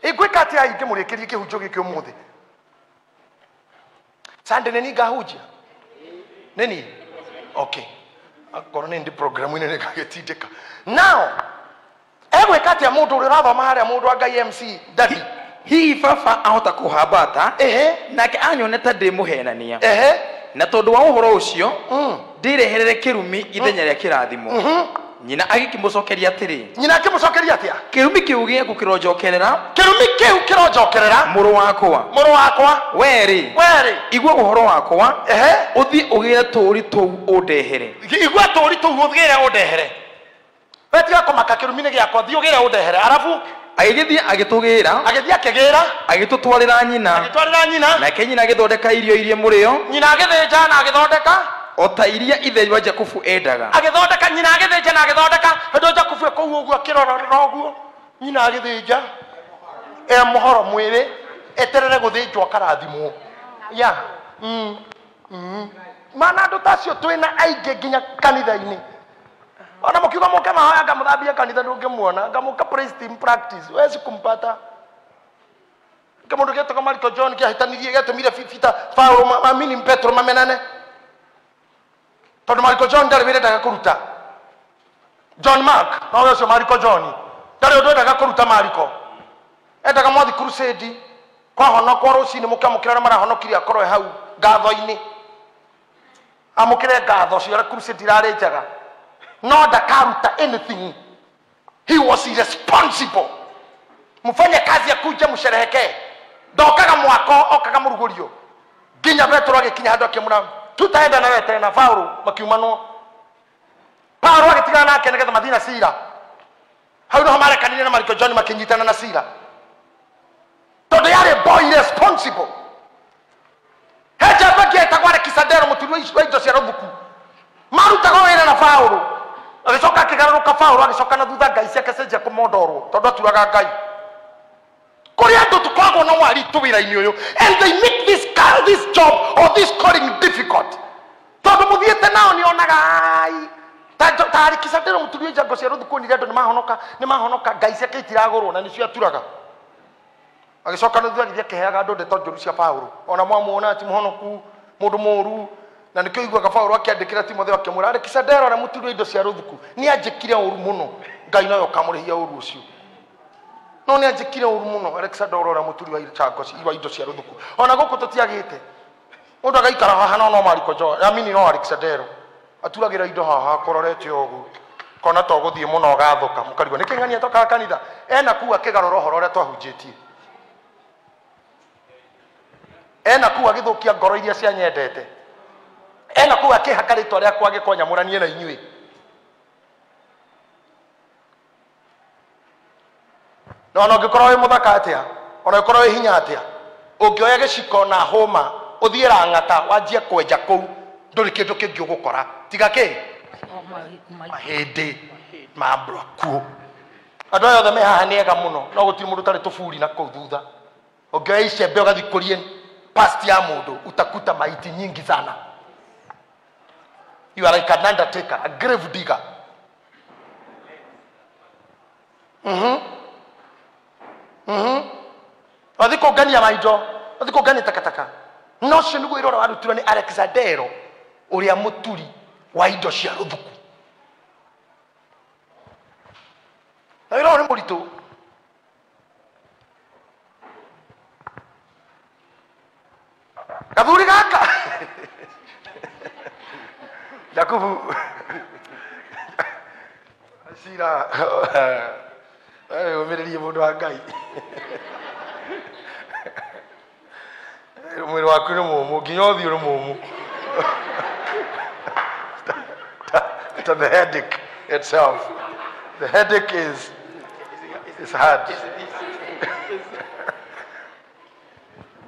ingwĩka atĩa ingĩmũrĩkĩrie kĩhunjio gĩkĩ ũmũthĩ Sunday nĩ ngahunjia nini okay akorwo nĩ ndi programu-inĩ nĩ ngagĩtindĩka now egwĩka atĩa mũndũ ũrĩa ũrathoma harĩa mũndũ wa Ngai MC dadi hihi baba ahota kũhambata nake anyoneta ndĩmũhenania na tondũ wa ũhoro ũcio ndireherere kĩrumi ithenya rĩa kĩrathimo nyina agĩkĩmũcokeria atĩrĩ nyina akĩmũcokeria atĩa kĩrumi kĩu gĩaku kĩronjokerera mũrũ wakwa werĩ igua ũhoro wakwa ũthiĩ ũgĩre tũũri tũu ũndehere igua tũũri tũu ũgĩre ũndehere wetiga kũmaka kĩrumi-inĩ gĩakwa thiĩ ũgĩre ũndehere arabu agĩthiĩ akĩgĩra agĩtũtwarĩra nyina nake nyina agĩthondeka irio irie mũrĩo nyina agĩthĩnja na agĩthondeka ota iria ithe wa Jakubu endaga agithondeka nyina agithĩnja na agithondeka hĩndĩ Jakubu kũu ũguo akĩrora ũguo nyina agithĩnja mũhoro mwĩrĩ eterere gũthĩnjwo karathimwo ya mana andũ tacio twĩna aingĩ nginya kanitha-inĩ ona mũkiuga mũke mahoya ngamũthambia kanitha ndũngĩmuona ngamũka praise team practice wezi kumpata kamundu getoka Mariko John kiahitanirie getumire Peter Paulo mamini Petro mamenane tondu Mariko John ndari wirenda kuruta John Mark no weso Mariko John ndari ndenda kuruta Mariko endaga mwathi crusade kwa hono kwa rucini mukamukira na marahonokiria akoro hau ngatho-ini amukire ngatho cio crusade irare njaga no ndakaruta anything. He was irresponsible. Mfanye kazi ya kuja msherehekee ndokaga mwako okaga murugurio ginya Petro agikinya handu akimura tutaenda na wewe tena Paulo makiumanwo Paulo agitigana nake nigetha mathina Sira hau no marekanire na Mariko John makinyitana na Sira tondu yari boy irresponsible heja bagieta gware kisadero muturu wa indo cia ruthuku marutaga wira na Paulo agicoka akigaruka Paulo agicoka na thutha ngai ciake cenjia kumondorwo tondu aturaga ngai and they make this job or this calling difficult. Tondu muthiete nao ni onaga tari kisadero muturu jango cia ruthuku ni andu ni mahonoka ngai ciake itiragurwo na nicio aturaga agicoka na thutha githia keheaga andu ndeto njuru cia Paulo ona mwamuona ati muhonoku mundu muru na nikio igwaga Paulo akiandikira Timotheo akimura ari kisadero na muturu indo cia ruthuku ni anjikire uru muno ngai nayo kamurihia uru ucio no ni anjikire uru muno Alexander ora muturi wa irango iwa indo cia ruthuku ona guku tutiagite mundu agaikara haha no Mariko John amini no Alexander aturagira indo haha kororete ogu kona to guthie muno gathuka mukarigwo niki ng'ania toka kanitha ena kuwa kigaroro horo ria twahunjitie ena kuwa githukia ngoro iria cia nyendete ena kuwa kihaka ritwa ria kwage konyamuranie na inyui no ngikoro wi muthaka atia ona ngikoro wi hinya atia ungioya giciko na homa uthiira ngata wanjie kwenja kuu nduri kindu kingi ugukora tiga ki mahindi mambura kuo andu ayo othe me haha ni ega muno no gutiri mundu tari tuburi na kuu thutha ungioya icembe ugathikurie past ya mundu utakuta maiti nyingi sana. You are like an undertaker, a grave digger. Wathiko gani ya maido, wathiko gani takataka. No shenugo irora warutirwo ni Alexander uria muturi wa indo cia ruthuku. Na iro ni muritu. Kathuri gaka. Jakubu Sira umererie mundu wa ngai mwiri waku ni mumu nginya uthio ni mumu the headache itself the headache is hard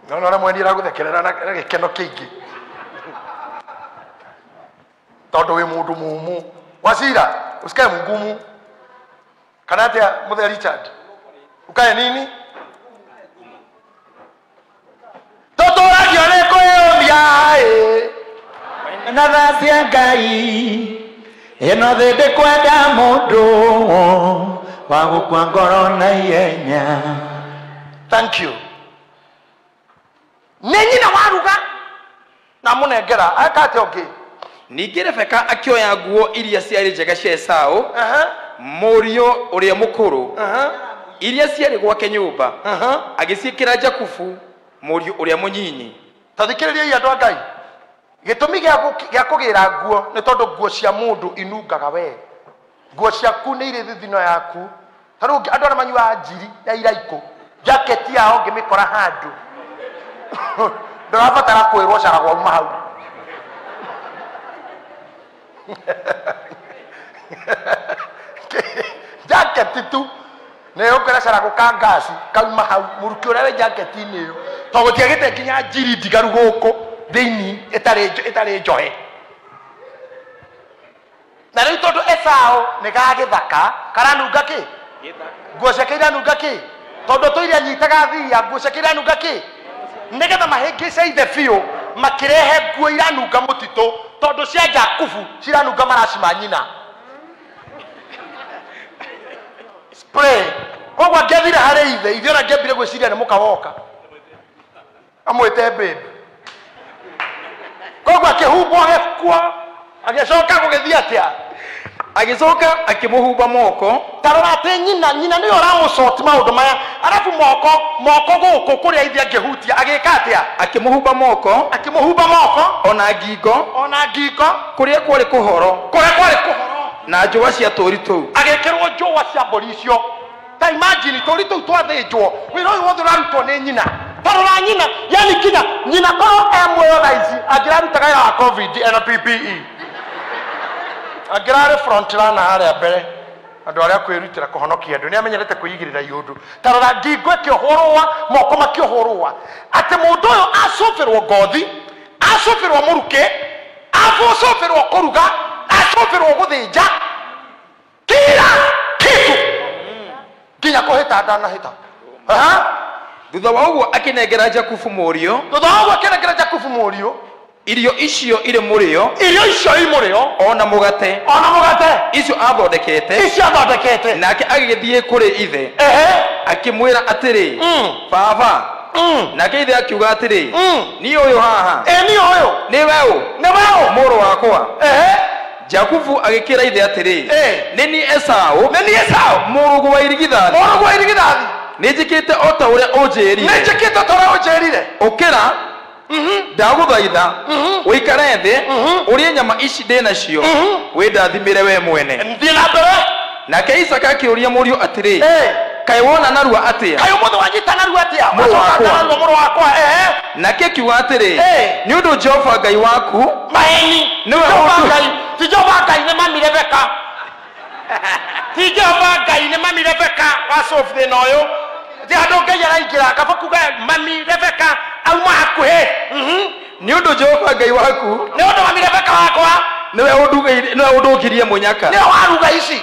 no mweni raguthekerera na gikeno kingi tondu wi mundu mumu wasira usikae mgumu kana atia muthe Richard ukae nini toto ragione koyomia na thacia ngai ino thindi kwenda mundu wa gukua ngoro na ihenya. Thank you. Nenyina waruga na munengera akate okay. Ningĩ Rebeka akioya nguo iria ciarĩ njega cia Esau mũriũ ũrĩa mũkũrũ iria ciarĩ gwake nyũmba agĩciĩkĩra Jakubu mũriũ ũrĩa mũnyinyi. Tathikĩrĩriai andũ a Ngai gĩtũmi gĩa kũgĩra nguo nĩ tondũ nguo cia mũndũ inungaga we nguo ciaku nĩ irĩ thithino yaku tarũ andũ arĩa manyuaga njiri ya iraikũ jaketi yao ngĩmĩkora handũ ndĩrabatara kwĩrwo caragwo uma hau jacket tu ne ukora caragwo ka ngasi kauma hau muruki ũrĩa we jacket-inĩ ĩyo to gũtiagĩte nginya njiri ndigaru gũkũ thĩinĩ ĩtarĩ njohe na riu tondu Esau ni gagithaka karanunga ki nguo ciake iranunga ki tondu tuire anyitaga thia nguo ciake iranunga ki nigetha mahingice ithe biu makirehe nguo iranunga mutitu tondu cia Jakubu ciranunga maraci ma nyina spray koguo angethire harĩ ithe ona angĩambire gwĩciria nĩ mũka woka amwĩte babe koguo akĩhumbwo agĩkua agĩcoka gũgĩthiĩ atĩa agĩcoka akĩmũhumba moko tarora atĩ nyina nĩyo ũramũcoti maũndũ maya arabu moko gũkũ kũrĩa ithe angĩhutia agĩka atĩa akĩmũhumba moko ona ngingo kũrĩa kwarĩ kũhoro na njũa cia tũũri tũu agĩkĩrwo njũa cia mbũri icio ta imagine tũũri tũu twathĩnjwo wĩra ũyũ wothe ũrarutwo nĩ nyina tarora nyina yani kinya nyina korwo muoyo thaa ici angĩrarutaga wĩra wa covid ena PPE angĩrarĩ front runner harĩa mbere andũ arĩa kwĩrutĩra kũhonokia andũ nĩ amenyerete kwĩigĩrĩra iũndũ tarora ngingo ĩkĩohwo moko makĩohwo atĩ mũndũ ũyũ acũbĩrwo ngothi acũbĩrwo mũrukĩ acũbĩrwo kũruga acũbĩrwo gũthĩnja kila kitu nginya kũhĩta ndanahĩta thutha wa ũguo akĩnengera Jakubu mũriũ irio icio irĩ mũrĩo ona mũgate icio athondekete nake agĩgĩthiĩ kũrĩ ithe akĩmwĩra atĩrĩ baba nake ithe akiuga atĩrĩ niĩ ũyũ haha nĩ weũ mũrũ wakwa Jakubu agĩkĩra ithe atĩrĩ nĩ niĩ Esau mũrũguo wa irigithathi nĩ njĩkĩte o ta ũrĩa ũnjĩrire ũkĩra ndagũthaitha ũikare thĩ ũrĩe nyama ici ndĩ nacio wĩndathimĩre we mwene nake Isaka akĩũria mũriũ atĩrĩ kaĩ wona narua atĩa mũrũ wakwa nake akiuga atĩrĩ nĩ ũndũ Jehova Ngai waku ti Jehova Ngai nĩ mami Rebeka wa sofu thĩna ũyũ ti andũ Ngai araingĩra kaba kuga mami Rebeka auma hakuhĩ nĩ ũndũ Jehova Ngai waku nĩ ũndũ mami Rebeka wakwa nĩwe ũndũkirie mũnyaka nĩwe waruga ici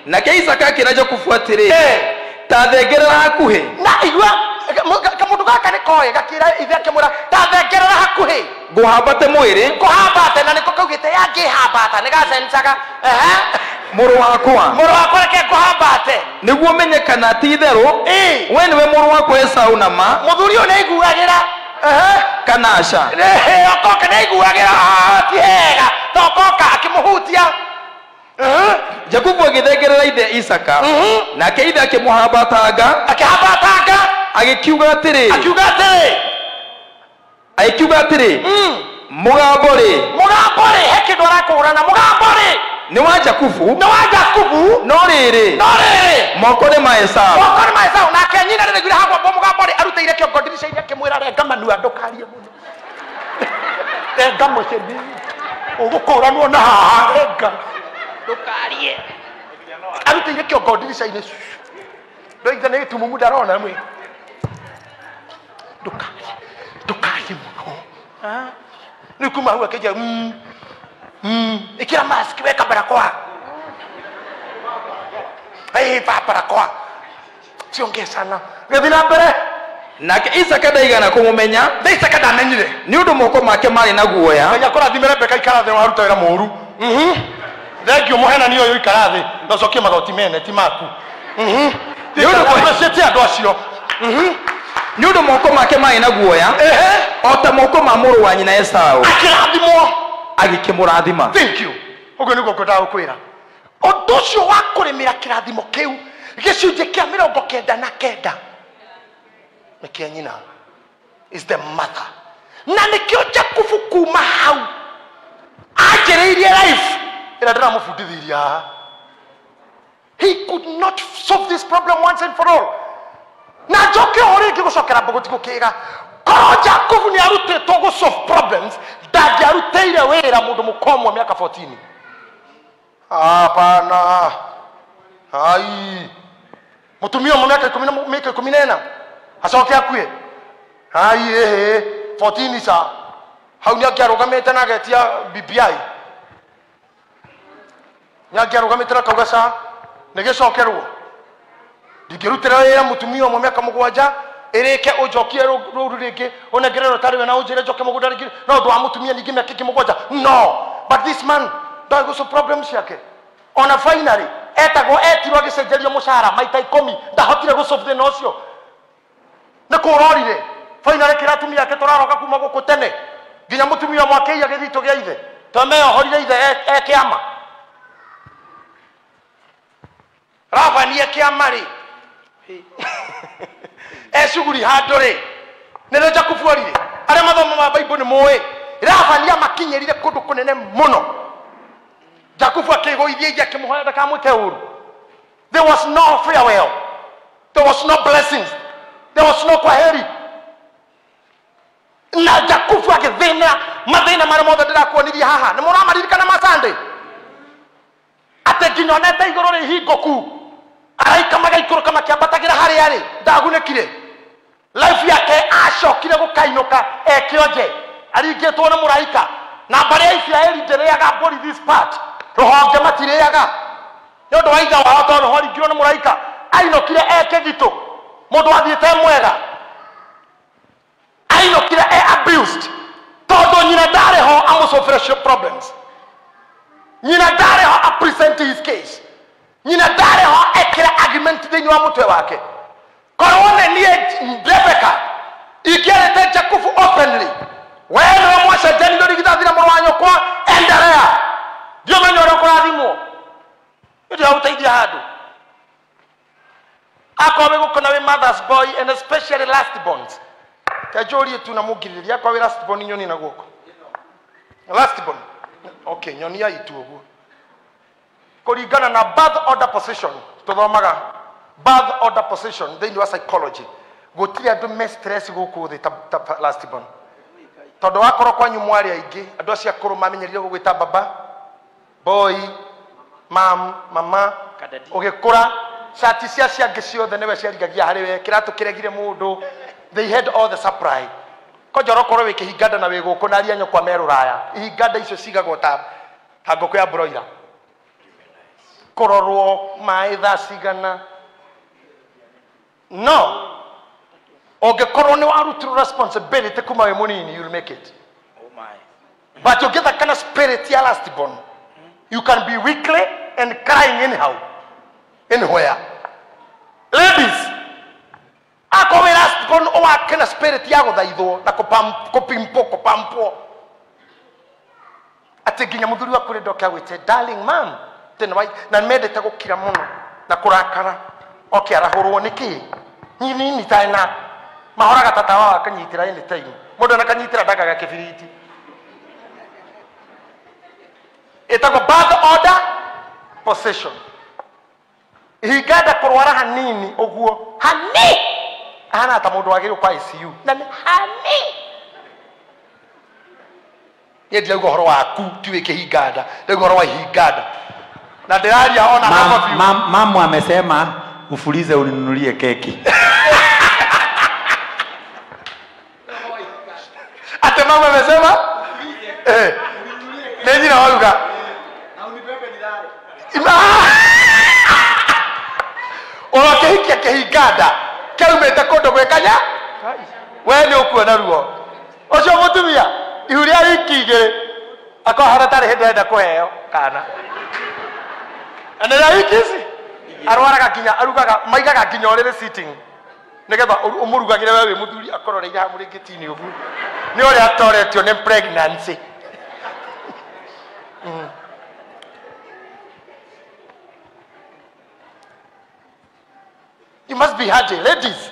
nake Isaka akĩra Jakubu atĩrĩ ta thengerera hakuhĩ na igua kamũndũ gaka nĩ koĩ gakĩra ithe akĩmwĩra ta thengerera hakuhĩ ngũhambate mwĩrĩ ngũhambate na nĩko kaugĩte yangĩhambata nĩ gacencaga mũrũ wakwa reke ngũhambate nĩguo menye kana ti itherũ we nĩwe mũrũ wakwa Esau na ma mũthuri ũyũ nĩ aiguagĩra kana aca okoka nĩ aiguagĩra ti hega tokoka akĩmũhutia Jakubu agĩthengerera ithe Isaka nake ithe akĩmũhambatanga agĩkiuga atĩrĩ mũgambo rĩ he kĩndũ arakũrana mũgambo rĩ nĩ wa Jakubu no rĩrĩ moko nĩ ma Esau nake nyina nĩrĩguire hagwambwo mũgambo rĩ arutĩire kĩongo ndirica-inĩ akĩmwĩra renga manua ndũkarie mũno renga mũceni ũgũkũranwo na haha renga ndũkarie arutĩire kĩongo ndirica-inĩ ndoitha nĩ gĩtumumu ndarona mwe ndũkarie mũno rĩu kuma hau akĩnja ĩkĩra mask weka barakoa barakoa siongee sana gĩthiĩ na mbere nake Isaka ndaigana kũmũmenya Isaka ndamenyire nĩ ũndũ moko make marĩ na guoya Ngai akũrathime Rebeka ikara thĩ waruta wĩra mũũru thengio mũhenani ũyũ ikara thĩ ndacokie magoti mene ti maku nĩ ũndũ andũ acio nĩ ũndũ moko make marĩ na guoya o ta moko ma mũrũ wa nyina Esau agĩkĩmũrathima ũguo nĩguo ngwendaga gũkwĩra ũndũ ũcio wa kũrĩmĩra kĩrathimo kĩu gĩcunjĩ kĩa 99 nĩ kĩa nyina is the mother na nĩkĩo Jakubu kuma hau anjĩrĩirie life ĩrĩa ndĩramũbundithirie haha he could not solve this problem once and for all na njoke o rĩngĩ gũcokera mbũgũti gũkĩga korwo Jakubu nĩ arutĩtwo gũ solve problems ndangĩarutĩire wĩra mũndũ mũkomwo mĩaka 14 hapana ai mũtumia ũmwe mĩaka 14 acoke akuĩ ai 14 sa hau nĩ akĩarũgamĩte na agetia BBI nyangiarugamitira kauga ca nigicokerwo ndingirutira wira mutumia mwe miaka mugwanja irike ujokie ruru ringi onengerero tariwe na ujire joke mugunda ringi no ndo amutumia ningi miaka kingi mugwanja no but this man ndago so problems yake ona finally etagwo etirwo agicenjerio mushara maita 10 ndahotire gusolve thina ucio nikurorire finally kiratumia yake turaroka kuma guku tene nginya mutumia mwake iya githito gia ithe tomeohorire ithe ekiama ravanie kiamari eshuguri handore nero jakufuorire are mathomo ma Bible ni moe ravania makinyerire kundu kunene muno Jakufu akigoithia akimuhoya ndakamwite uru there was no farewell there was no blessings there was no kwaheri na Jakufu akithina mathina mara mothe ndirakuonirie haha ni muramaririkana masande ate ginyonete igoro ri hingoku araika magaikuru kama kiambatagira hari ari ndagunekire life yake acokire gukainuka ekionje aringetwo na muraika na bari ya Israeli ndereaga body this part rohonge matireaga nyondo waiga wa tono hori ngiro na muraika ainokire eke gitu mundu athiete mwega ainokire abused todo nyina dare ho amusolve problems nyina dare ho a present his case nyina dare ho ekire argument thini wa mutwe wake korone ni Rebecca igerete Jakufu openly wewe mwasha jani ndo digitathira mwanyo kwa endelea ndio manyoro kwa thimo ndio utaidia hadu akobe gukona we mother's boy and especially last bonds kajori tu na mugiriria kwa we last bond nyoni na guko last bond okay nyoni ya itu ogu kuringana na birth order position tuthomaga birth order position then you psychology gutiri andu me stress guku thi ta last bond todo wakoro kwa nyumwari aingi andu acia kuru mamenyerire gugwita baba boy mam mama ugikura shati cia ngiciothe newe ciarigagia hari we kiratu kiregire mundu they had all the supply kojoro koro we kihinganda na we guku na aria nyokwa meruraya ihinganda icio cigagwo ta ngoko ya broiler kororwo maitha cigana no ogekorwo ni warutirwo responsibility kuma we munini you'll make it but you get that kind of spirit ya last born you can be weakly and crying anyhow anywhere ladies akowe last born owa kind of spirit ya guthaithwo na kopampo ateginya muthuri wa kuri ndoka gwite darling mom tena wai na medete gukira muno na kurakara okay arahurwo niki nini taina mahoraga tatawa akanyitira any time mundu nakanyitira ndagaga kibiriti etako birth order possession higada kurwara hanini oguo hani ana ta mundu wagiru kwa ICU na hani yedia gohoro waku tuweke higada gohoro wa higada na deraria ona hapo mama amesema ufulize uninunulie keki ate mama amesema nini na waluga na unibebe nidare ola kehiki kehigada kaumete kondo gwekanya we ni ukuona ruo ocio mutumia ihuria wikige akohara tari hende kuheo kana anera ikisi arwaraga kinya arugaga maigaga kinya orire sitting nigetha umurugagire wewe muthuri akororeire ha muri gitini ugu ni ore atoretio ni pregnancy you must be hardy ladies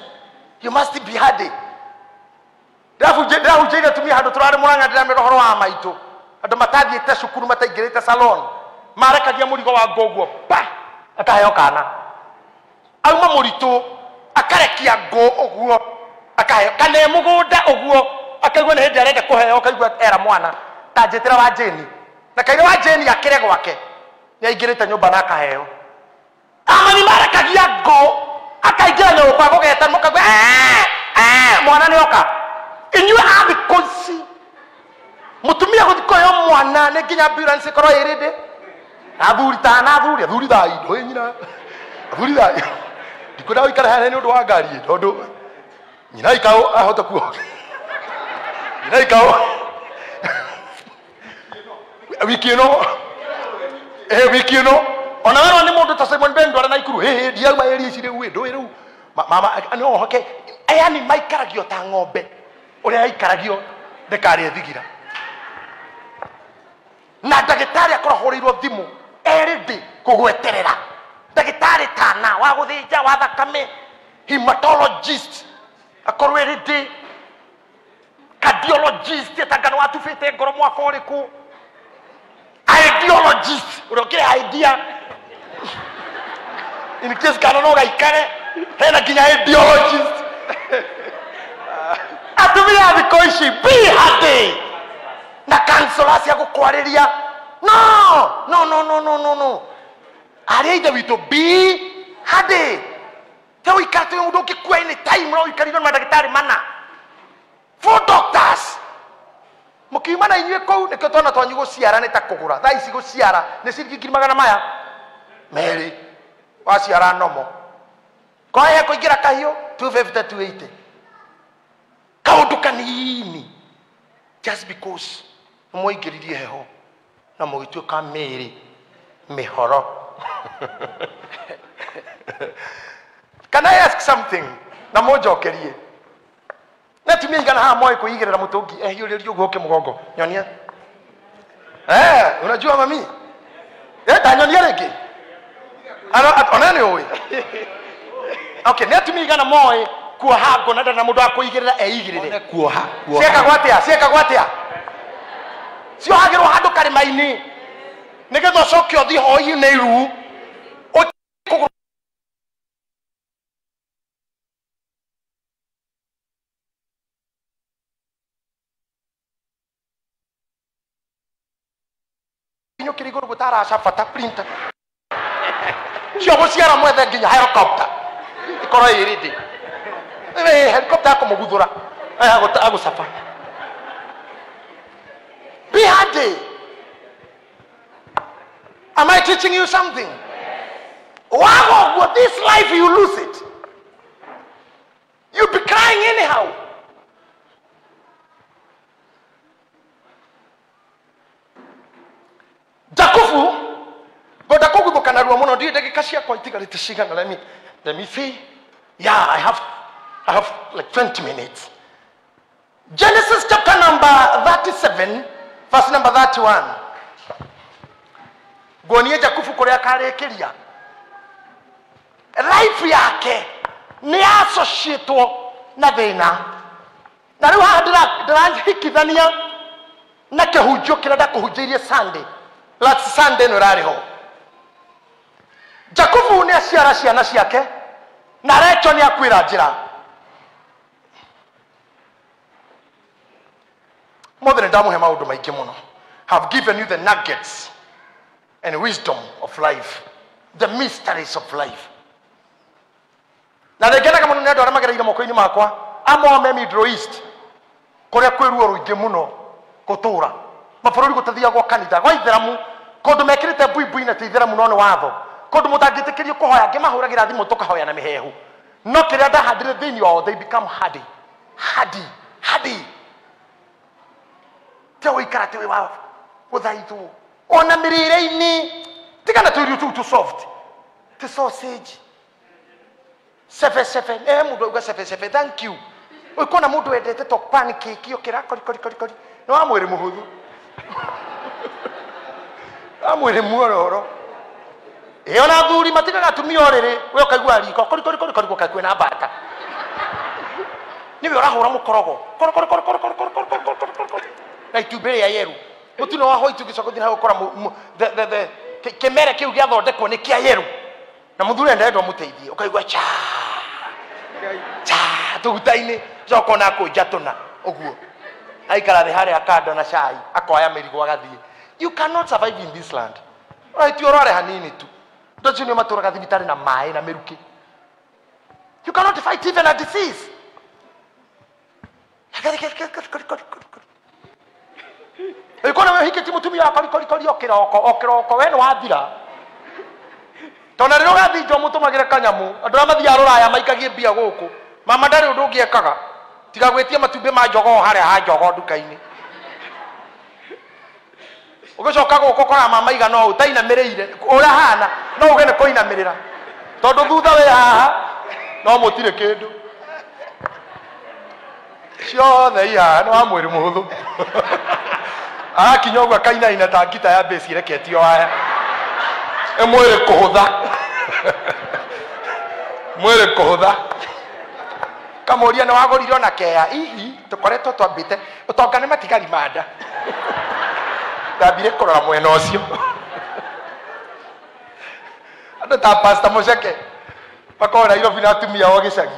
you must be hardy dafu jega tumia hado turare muranga ndira rohoro wa maitu ando matathiete cukuru mataingirite salon marekagia murigo wa ngoguo pa akaheo kana auma muritu akarekia ngo oguo akaheo kane mugunda oguo akaigwa ni hindi arenda kuheo akaigwa era mwana tanjitira wa jeni na kaire wa jeni akire gwake ni aingirite nyumba na akaheo amani marekagia ngo akaigira nyumba gugeta mukagwa mwana ni oka inywe abikosi mutumia guthikoyo mwana ne ginya ambulance koro iride athuri ta na athuri thai ndo nyina athuri thai ndikwenda wikara hana ni undu wa ngari tondu nyina ikao ahota kuo nyina ikao wiki no ona wero ni mundu ta Simon Bendo na ikuru dia ma eri cire we ndo eru mama no hoke aya ni maikaragio ta ng'ombe uria aikaragio ndekari ethigira na ndagitari akorohoreirwo thimu erindi kugweterera ndagitari tana wa guthinja wa thakame hematologist akorwo erindi cardiologist etangana watufite ngoro mwaka uriku ideologist uroke idea in case kana no gaikare hena kinya ideologist atumia bikoishi be hadi na counselors ya gukwariria no ari ida wito be hadi tawi katu mundu kikwa ini time ro ikariro madagitari mana for doctors mukimana inywe kou niko tona twanyu guciara ni ta kugura tha ici guciara ni cirikiri magana maya meri waciara nomo koye kuingira kahio 250 280 kaundu kanini just because mwaingiririe heho na mugituika meri mihoro. Can I ask something na mojokerie na tumia igana ha moyo kuigirira mutungi yule ugoke mugongo nyonia unajua mami tanyonia rege onani owe okay na tumia igana moyo kuwa hago na mundu akuigirira eigirire kuoha sieka gwatia sio hagirwo handu karimaini nigetho cokio thi hoi ne iru kiriguru gutara shafata printer sio guciara mwethe nginya helicopter ikoro iridi helicopter akomuguthura agusafa be hard. Am I teaching you something? Wow, what this life you lose it. You'll be crying anyhow. Jakufu, but Jakufu bokanarua mono di dakika cia kwa itigarite cigana. Let me see. Yeah, I have like 20 minutes. Genesis chapter number 37, verse number 31. Gonie Jakufu kuria karekeria. Life yake ni associate na thina. Na riu handira hikithania na kihunjio kirenda kuhunjirie Sunday. Last Sunday no rariho. Jakufu ni aciara ciana ciake na Recho ni akwira njira. Mother ndamuhe maundu maingi muno. Have given you the nuggets and wisdom of life, the mysteries of life. Na regena kama nendo aramagereire moko-ini makwa amome Middle East kuria kwiruo ruingi muno gutura mabururi gutathia gwa kanitha gwa itheramu kondu mekirite buibui na titheramu no ni watho kondu mutangitikirio kuhoya ngimahuragira thimu tukahoya na mihehu no kiria ndahandire thini o they become hardy tewe ikarate we wa uthaithu ona mirire-ini tigana tu soft the sausage sefe mundu uga sefe thank you ukona mundu endete to pancake yokira kori no amwire muhuthu amwire muororo ona thuri matigaga tumia oriri we ukaigua riko kori kwina mbata niwe urahura mukorogo na itumbere ya yeru mutuno wa hoitu gicokothi na gukora the kemere kiu giathondekwo ni kia yeru na muthuri ndendwo muteithie ukaigua cha tuguta-ini coko na kunjatuna uguo aikara thi haria kando na cai akoya mirigo agathie. You cannot survive in this land. Right, urore hanini tu ndoci ni maturaga thibitari na mai na miruki. You cannot fight even a disease. Ikona hiki ti mutumia wa kori okiroko we ni wathira tona rero gathi njo mutumagire kanyamu andu amathia ruraya maikagie mbia guku mama ndari undu ngiekaga tiga gwetia matumbi ma njogo haria ha njogo nduka-ini ugicoka guko kora mama iga no utainamireire uria hana no ugene kuinamirira tondu thutha we haha no mutire kindu ciothe ihaha ni wa mwiri muhuthu arakinya uguo akainaina ta ngita ya besi ireketio haya mwiri kuhutha mwiri kuhutha kamuria ni wagurire ona kea hihi tukoretwo twambite utonga ni matigari manda ndambire kurora mwena ucio andu ta pastor Muceke makona Nairobi na atumia wa gicagi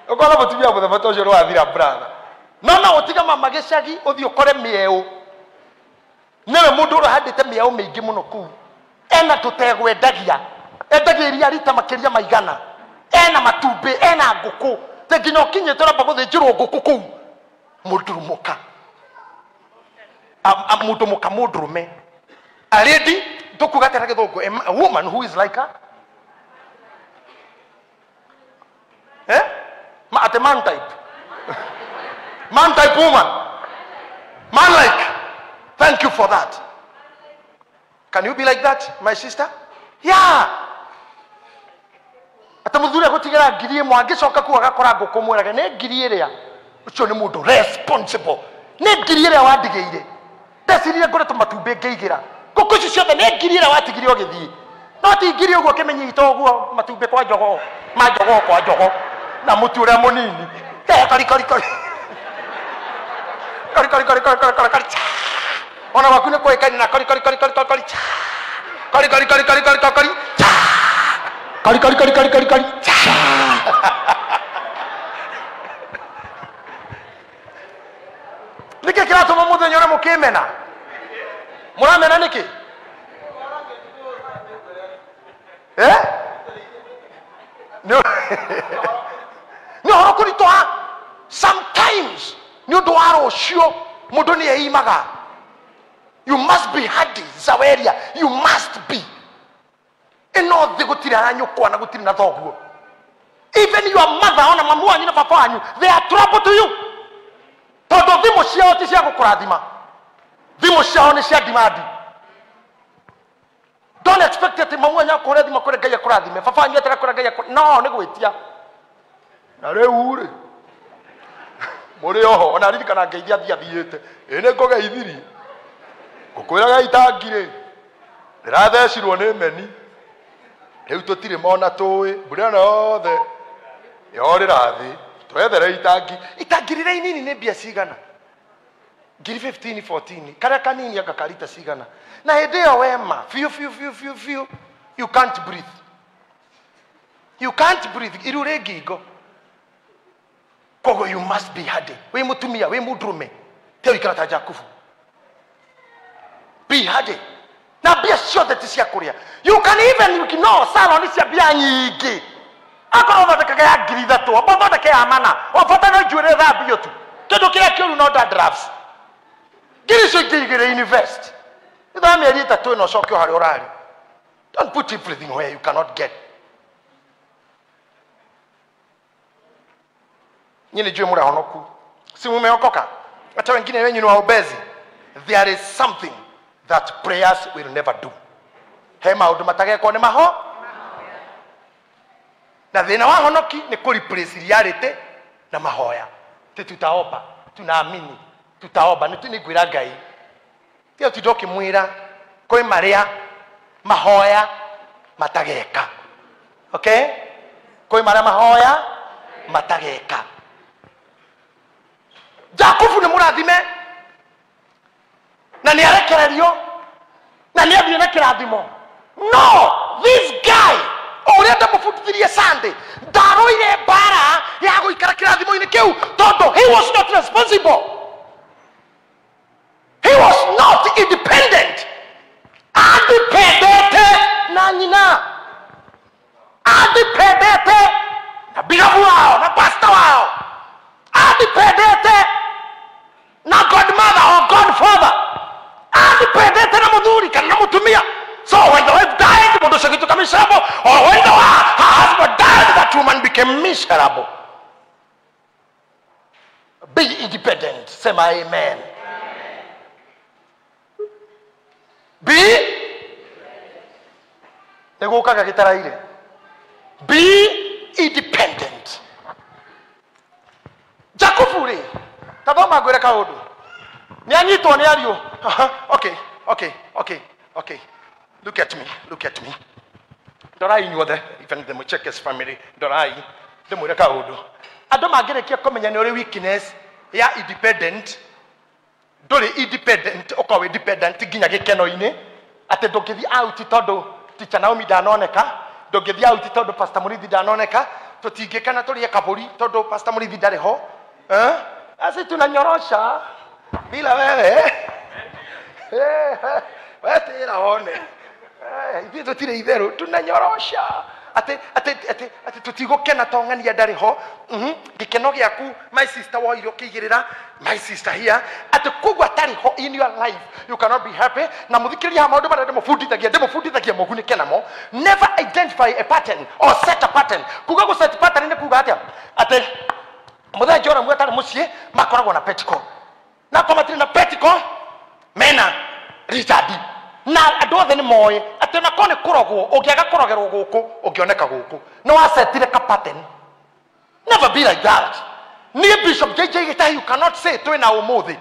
ukona mutumia muthemba ucio rwathira brother no utiga mama gicagi uthi ukore mieu niwe mundu urahandite mieu mingi muno kuu ena tutegwendagia endagia iria rita makiria maigana ena matumbi ena nguku teginya ukinyite ramba guthinjirwo nguku kuu mundurumuka mundumuka mundurume already tukuga tena githungu a woman who is like her at a man type man type woman man like thank you for that. Can you be like that, my sister? Yeah. Atamuthuri agutigira ngiri imwe angicoka ku agakora nguku mweraga ne ngiri iria ucio ni mundu responsible ne ngiri iria wandigeire ndecirire ngore tumatumbi ngeigira nguku icio ciothe ne ngiri iria watigire ogithii no ti ngiri uguo kimenyita uguo matumbi kwa njogo ma njogo kwa njogo na mutu uria munini kari ona waku ni kwekani na kari niki kiratuma muthenya uria mukimena muramena niki ni horo kuritoa sometimes ni undu wa rucio mundu ni eimaga. You must be hardy zaweria you must be eno thi gutira na nyukwa na gutira na thoguo even your mother ona mamu wanyu na papa wanyu they are trouble to you tondu thimu ciao ti cia gukurathima thimu ciao ni cia dimandi don't expect that mamu wanyu akurathima kure Ngai akurathime papa wanyu ataka kure Ngai no ni gwitia na riu ri muri oho ona ririkana Ngeithia thiathiite ene ngogeithiri gukwiraga itangire rirathecirwo ni meni riu tutire mona tuwi mbura yothe yorira thi twethere itangirire inini ni mbia cigana ngiri 15 14 karia kanini agakarita cigana na hindi iyo wema fiu you can't breathe irure ngingo kogo you must be hardy we mutumia we mudrume teo ikarata Jakubu be hardy na bia ciothe ti cia kuria you can even ignore salon cia bia nyingi akoro thondekaga ya ngiri ithatu othondeke ya mana obata no njuire thambio tu kindu kiria kiuru no drafts ngiri cio ingĩigĩre invest ithaa mĩeri ĩtatũ ĩno ũcoke harĩa ũrarĩ don't put everything where you cannot get. Nyinyi nijue mũrĩ ahonoku si mumeokoka hata wengine wenyu ni waobezi. There is something that prayers will never do. He maundu matagekwo ni maho na thina wa honoki ni ku replace reality na mahoya. Tutaomba tunaamini tutaomba nitũnigwira Ngai tio tidoki mwira koi maria mahoya matageka. Okay, koi maria mahoya matageka. Jakubu ni murathime na ni arekererio na ni athie na kirathimo. No, this guy orenda mufutithirie Sunday ndaroire bara ya guikara kirathimo-ini kiu tondu he was not responsible. He was not independent. Adependete na nyina, adependete na bigabu wao na pastor wao, adependete na godmother or godfather, muthuri kana mutumia. So when the wife died, mundu ucio agituika miserable, or when her husband died, that woman became miserable. Be independent. Say my amen. Be independent. Jakufuri taboma gwera kaudu nyanyitwo ni ario. Okay, look at me dorai nyothe, even the Muchekes family dorai the mwera kaudu ando magirekia komenya ni ori weakness ya independent dole independent okawe dependent ginya gikeno-ini ate ndogithi out tondu teacher Naomi ndanoneka, ndogithi out tondu pastor Murithi ndanoneka, tutingikana turie kaburi tondu pastor Murithi ndari ho. Asi tunanyorosha bila wewe. Wetira one. Ithuĩ tũtirĩ itherũ tunanyorosha. Ate tutigukena tongania ndari ho. Gikeno giaku my sister woire ukigirira my sister here ate kugwa tari ho in your life you cannot be happy. Na muthikiria ha maundu marende mufundithagia mugunike namo. Never identify a pattern or set a pattern. Kuga go set pattern ni kuga atia ate muthenja ora mwetare mucie makoragwo na petiko na komatiri na petiko mena Richard na andu othe ni moe ati na kone kurogwo ungiaga kurogerwo guku ungioneka guku no asetire ka pattern. Never be like that. Near Bishop JJ Gitahi, you cannot say to na umuthi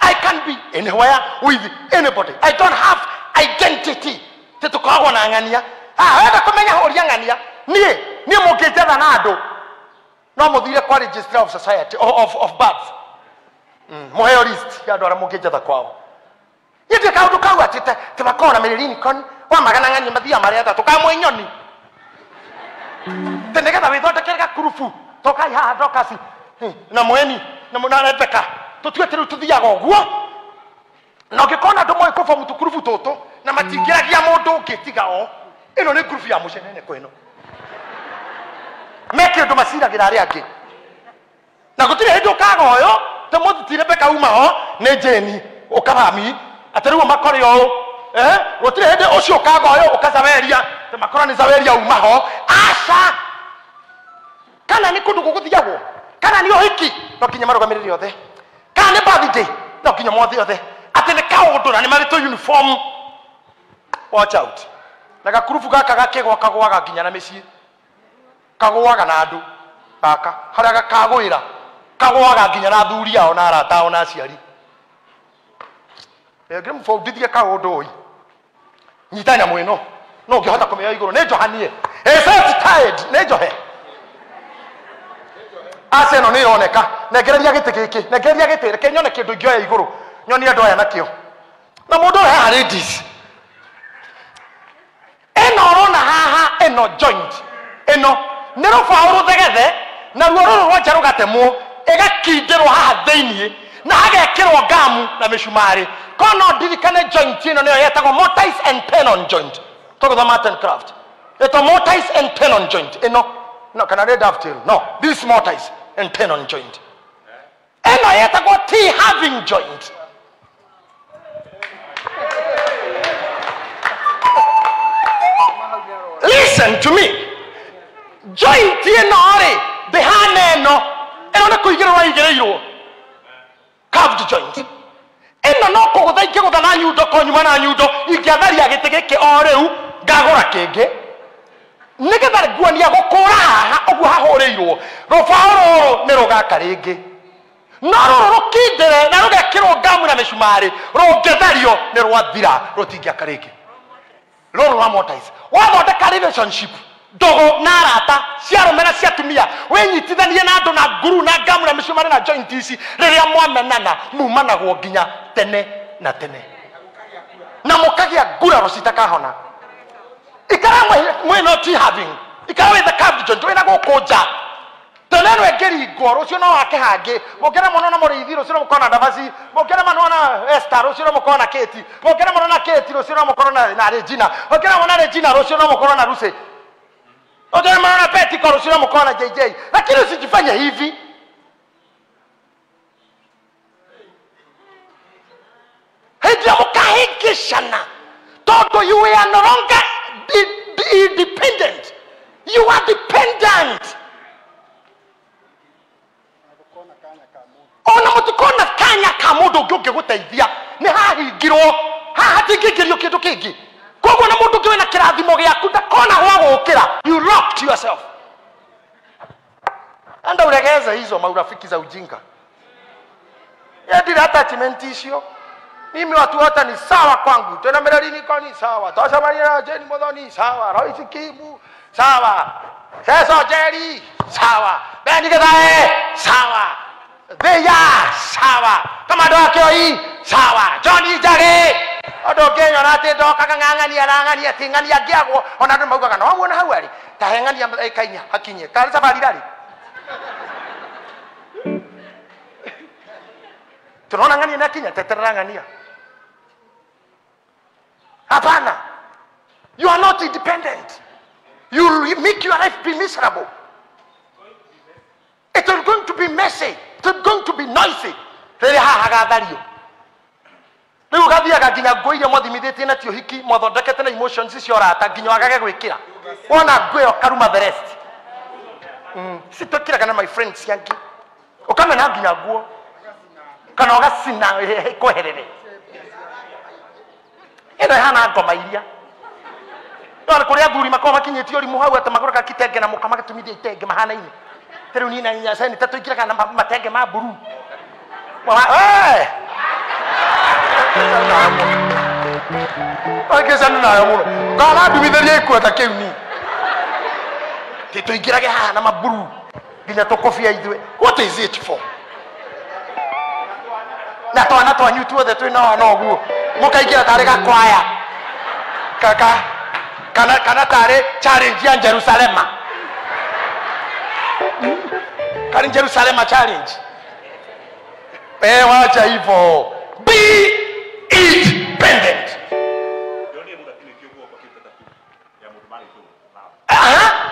I can be anywhere with anybody. I don't have identity. Tetukagwo na ngania wenda kumenya horia ngania nie mukijetha na andu no muthire kwa register of society of birth muheo list ya andu aria mukijetha kwao. Yete kaundu kau atite tibakona meririni kon wa magana ngani mathia maria atatu ka mwenyoni tendegetha withondekere gakurubu tokai haha ndokasi na mweni na munarepeka tutwetiru tuthiaga uguo na ngikona andu moe kufa mutukurubu tutu na matingiragia mundu ngitiga o ino ni kurubu ya mucenene kweno meke ndo masiragira ari angi na gutire hindu kagoyo te muthitire beka uma ho ne jeni ukabami atariwo makore o gutire hindu ucio kagoyo ukazaweria te makora ni zaweria uma ho asha kana ni kundu guguthiagwo kana ni ohiki no kinya marugamiriri othe kana ni birthday no kinya mothe othe ati ni kaundu na ni marito uniform. Watch out. Na gakurubu gaka gakegwa kagwaga kinya na micii kagwaga na andu gaka haria gakagwira kagwaga kinya na thuri ao na arata ao na aciari ngem fondithia kaundu oi nyitanya mwino no ngihota kumenya iguru ne johanie tired ne johe ase no ni roneka negereria gite giki negereria gite reke nyone kindu ngioya iguru nyoni andu aya nakio na mundu ha ladies eno rona haha eno joint eno nero fauru thegethe na ruo ruru rwa njaru gatemwo igakindirwo haha theinie na hagekirwo gamu na mishumari kono dirikane joint ino niyo yetagwo mortise and tenon joint talk about Martin Craft eto mortise and tenon joint eno no kana red dovetail no this mortise and tenon joint eno yetagwo T-having joint. Listen to me. Joint ino behane eno na kuigirwa igireirwo curved joint eno no kugutha ingigutha na nyundo konyuma na nyundo ingiatharia gite giki o riu ngagura kingi nigetha nguonia gukura haha uguo hahuriirwo rubauru ni rugaka ringi no ruru rukindire na rugekirwo ngamu na micumari rungethario ni rwathira rutingiaka ringi ruru rwa mortise wathondeka relationship dogo na arata ciarume na ciatumia wenyitithanie na andu na nguru na ngamu na micumari na joint ici riria mwamenana mumanagwo nginya tene na tene na mukagia nguraro citakahona ikara mwino T-having ikara with the curved joint wena gukunja tene no egeri ngoro cio no wake hangi mukera muno na muriithi rucio no mukona ndabasi mukera muno na Esther rucio no mukona Kate mukera muno na Kate rucio no mukona na Regina mukera muno na Regina rucio no mukona na Lucy mukera muno na Betty rucio no mukona na JJ lakini usijifanye hivi. Hija mukahingishana Tondo, you are no longer independent. You are dependent. Ona mutukona kanya kamundo gyoge guteithia ni hahingirwo hahatingigirio kindu kingi koguo na mundu ngiwe na kirathimo giaku ndakona hwa gukira. You locked yourself. Anda uregeze hizo maurafiki za ujinga. Yadira attachment icio. Mimi watu wote ni sawa kwangu. Tena merari niko ni sawa. Tosha Maria Jeni Modoni sawa. Roisi Kibu sawa. Seso Jerry sawa. Beni Gadae sawa. Beya sawa. Kamado Akioi sawa. Johnny Jage odo genyo nate do kakangangani atingani agiago ona ndo mauga kana wona hawari tahengani kainya hakinye kali safari dali. Tunaona ngani na Kenya teterangania. Hapana. You are not independent. You will make your life be miserable. It is going to be messy. It is going to be noisy. Rere hahagathario. Riu gathiaga nginya ngoire mwathimithĩtie na tio hiki mwathondekete na emotions icio rata nginya wagage gwĩkĩra. Wona ngwĩyo karuma the rest. Sitokiraga na my friends yangi. Ukamena nginya nguo. Kana ugasina kweherere. Ino hana ngoma iria. Ndio kuria thuri makoma makinyĩtio urimu hau ata magũrũka kitenge na mukama gatumithia itenge mahana-inĩ. Rĩu ni na nya sani tatu ikiraga na matenge ma buru. Akesana na muno. Ngala ndumithirie ikweta kiu ni. Tito ikirage haha na maburu. Nginya tokofia ithwe. What is it for? Na twana twanyu tuothe twina no guo mukaigira tare gakwaya kaka kana tare challenge ya Jerusalem kari Jerusalem challenge wacha hivyo. Be independent.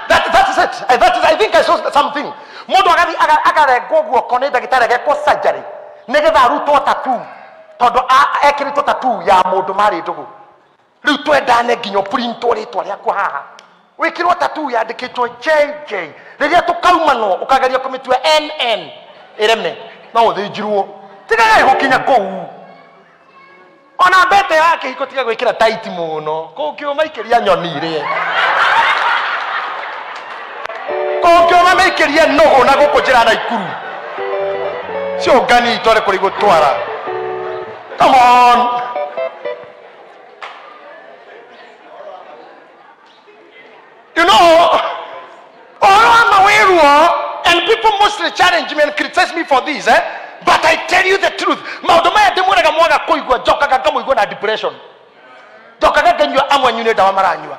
That is it. I think I saw something. Mundu agaregwo guoko ni ndagitari gekwo surgery nigetha arutwo tatu tondu ekiritwo tatu ya mundu mari ndugu. Riu twendane nginyo printwo ritwa riaku haha wikirwo tatu yandikitwo JJ riria tukaumanwo ukageria kumitua NN iremne no uthinjirwo tigaga gukinya kou ona mbete yake hiko tiga gwikira tight muno kukio maikiria nyoni rie kukio maikiria nogo na gukujira na ikuru sio gani itore kuri gutwara. Come on. You know, I'm aware and people mostly challenge me and criticize me for this, but I tell you the truth. Maudoma demuraga mwaga koigwa jokaga kamuigwa na depression. Jokaga kenywa amwa nyune dawa maranywa.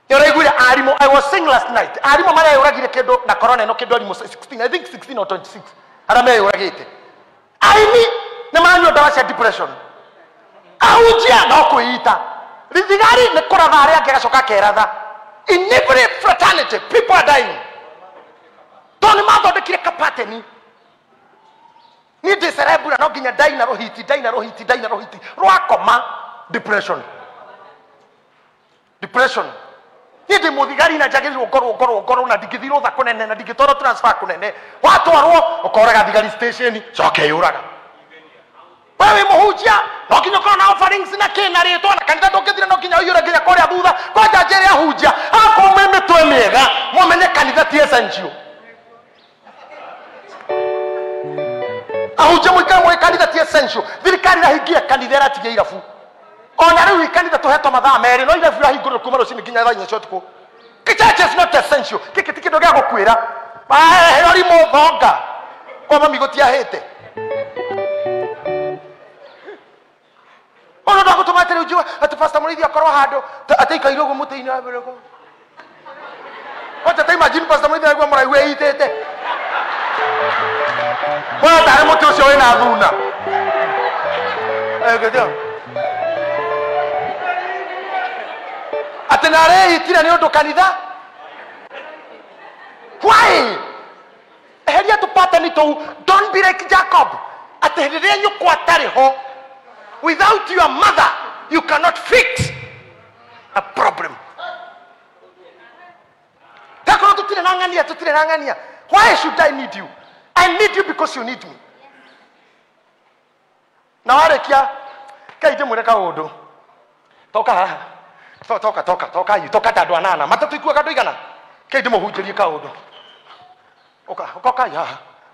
Yoregura arimo. I was saying last night. Arimo mara yoragire kedo na corona no kedo almost 16. I think 16 or 26. Arame yoragite. Aimi ne maranywa dawa cia depression. Aujia no kuita. Rizigari ne koraga aria gegacoka keratha. In every fraternity, people are dying. Tony Mato de Kireka Pateni. Need the cerebral, not getting a diner or hiti. Roakoma, depression. Need the Modigari na Jagger or Corona, Digidiro, the Conan and the Digitoro transfer Conan. What or Coraga Digari station? It's okay, Uraga. Wewe Mohuja, knocking your corner offerings in a canary, can't get in knocking your Korea Buddha, but a Jeria Huja. How come me to a mega? Woman, a candidate sent you. Ahuja will come with candidate sent you. The candidate here candidate to Yafu. Honorary candidate to Heto Madame Mary, no, if you are good to come in Guinea Shotko. Kitchen is not essential. Kick it to Gago Quira. I have more vodka. Come amigo tia hate. Ono ndo kutomata ujua ati pastor Murithi akoro hado ataika irogo muteini abirego. Wacha imagine pastor Murithi agwa mura iwe itete. Wa tare mutu ucio wina thuna. Egedio. Atenare itira ni undu kanitha. Why? Heria tupate ni tu don't be like Jacob. Atenire nyukwa tare ho. Without your mother, You cannot fix a problem. Why should I need you? I need you because you need me. Now I rekia kaide mureka odo. Toka you toka tadwanana. Matatu ikuwa kado igana. Kaide mo hujeri ka odo. Oka ya.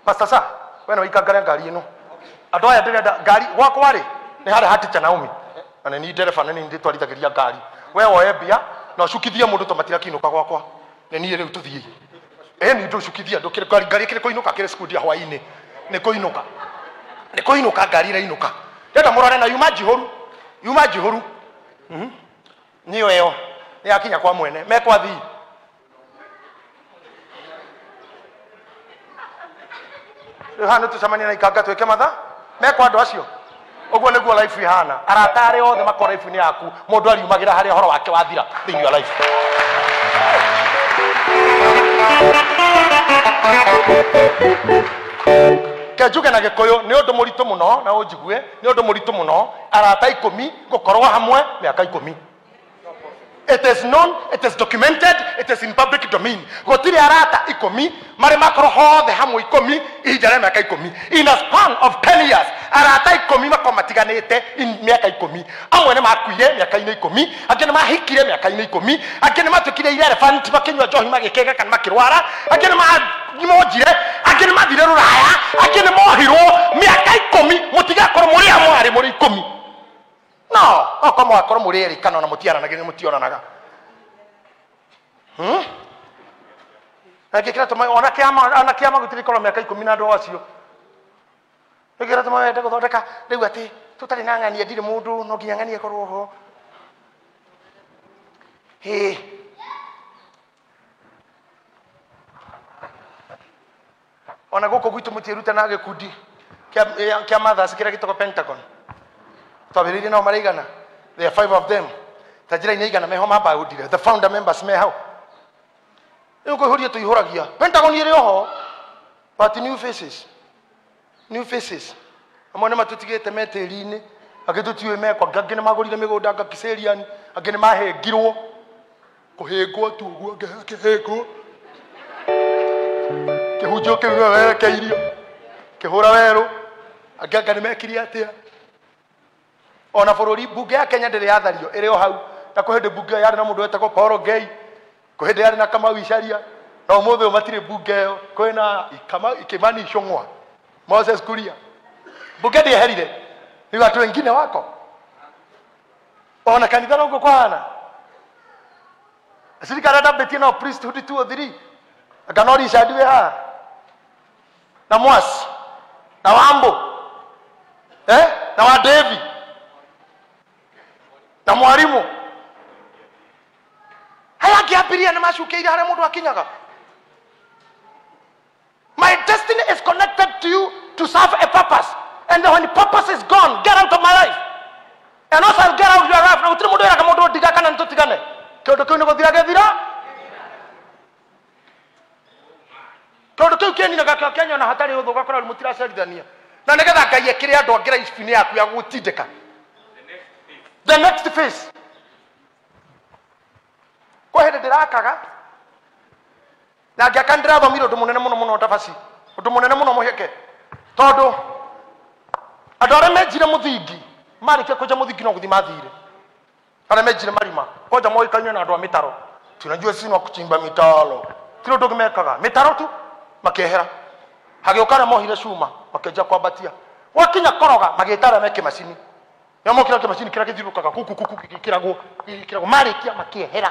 Pastor sa, wena wikagara ngari ino. Adoya ndenda ngari wako wari ni hare hati cha Naomi. Ana ni dereva nani ndi twalithagiria ngari. We oye bia na ucukithie mundu tomatira kinuka gwakwa. Ni ni riu tuthie. Ni ndo ucukithia ndukire ngari kire koinuka kire skudi ya hwaini. Ni koinuka. Ni koinuka ngari rainuka. Ndenda murore na yuma jihoru. Niyo eo. Ni akinya kwa mwene. Mekwa thi. Hano tucamania na ikanga tweke matha. Mekwa andu acio. Oguo niguo life ihana. Aratare othe makora life ni yaku. Mundu ariumagira hari horo wake wathira thini wa life. Kajuge na gikoyo ni undu muritu muno na unjigue ni undu muritu muno arata 10 gukorwo hamwe miaka 10. It is known, it is documented, it is in public domain. Gotiri arata 10 mari makoro hothe hamwe 10 ijare miaka 10. In a span of 10 years arata 10 makomatiganite in miaka 10. Amwe ne makuire miaka 10, angene mahikire miaka 10, angene matukire ile elephant bakinywa johi magikega kana makirwara, angene mojire, angene mathire ruraya, angene mohirwo miaka 10 mutigakoro muri amwari muri 10. No, okamo akoro muri eri kana na mutiara nagene mutioranaga. Akikira tuma ona kiama gutiri kolo miaka 10 na ndo acio. Akikira tuma wende guthondeka riu ati tutari nang'ania ndire mundu no nginya ng'anie korwo ho. Ona goko gwitu mutiruta na gikundi kia mothers kira gitoko Pentagon. Twabiriri no marigana. There are 5 of them. Tajira inaigana meho maba udire. The founder members meho. Yuko huria tuihoragia. Pentagon ire oho. But new faces. New faces. Amone matutigete meterine. Agitutiwe mekwa gagene magurire migunda ngakiseriani. Agene mahengirwo. Kuhengwo tuguo ngehengwo. Kihujo kiwe keirio. Kihura weru. Agagane mekiria atia. Ona bururi bunge ya Kenya ndiri yathario iri o hau na kuhinde bunge yari na mundu wetagwo Paul Gay kuhinde yari na Kamau Icaria na umuthe matire bunge yo kwina Kimani Ichung'wa Moses Kuria bunge ndi herire ni watu wengine wako ona kanitha no gukwana asirikana ndabetie na priesthood 2 or 3 akanori shadiwe ha na Mwasi na Wambo na wa David na mwarimu haya kiapiria na mashukeire hare mundu akinyaga. My destiny is connected to you to serve a purpose, and when the purpose is gone, get out of my life. And also I'll get out of your life. Na utiri mundu era kama mundu diga kana ntutigane kyondo kyo ngo thira gethira kyondo kyo keni na gaka Kenya na hatari uthuka kora mutira cerithania na nigetha Ngai ekire andu angira ifini yaku ya gutindika. The next phase. Kwa hede dirakaga. Na ngakandira thomiro ndu munene muno tabasi. Ndu munene muno muheke. Tondu andu aria menjire muthingi marike kuja muthingi no guthi mathire. Aria menjire marima koja moikanywe na andu a mitaro. Tunajua sisi wa kuchimba mitaro. Tiro ndu gimekaga mitaro tu makehera. Hagiukana mohire cuma makeja kwambatia. Wakinya koroga magitara meke macini. Yamo kira machini kira kithirukaga kirago marikia makiehera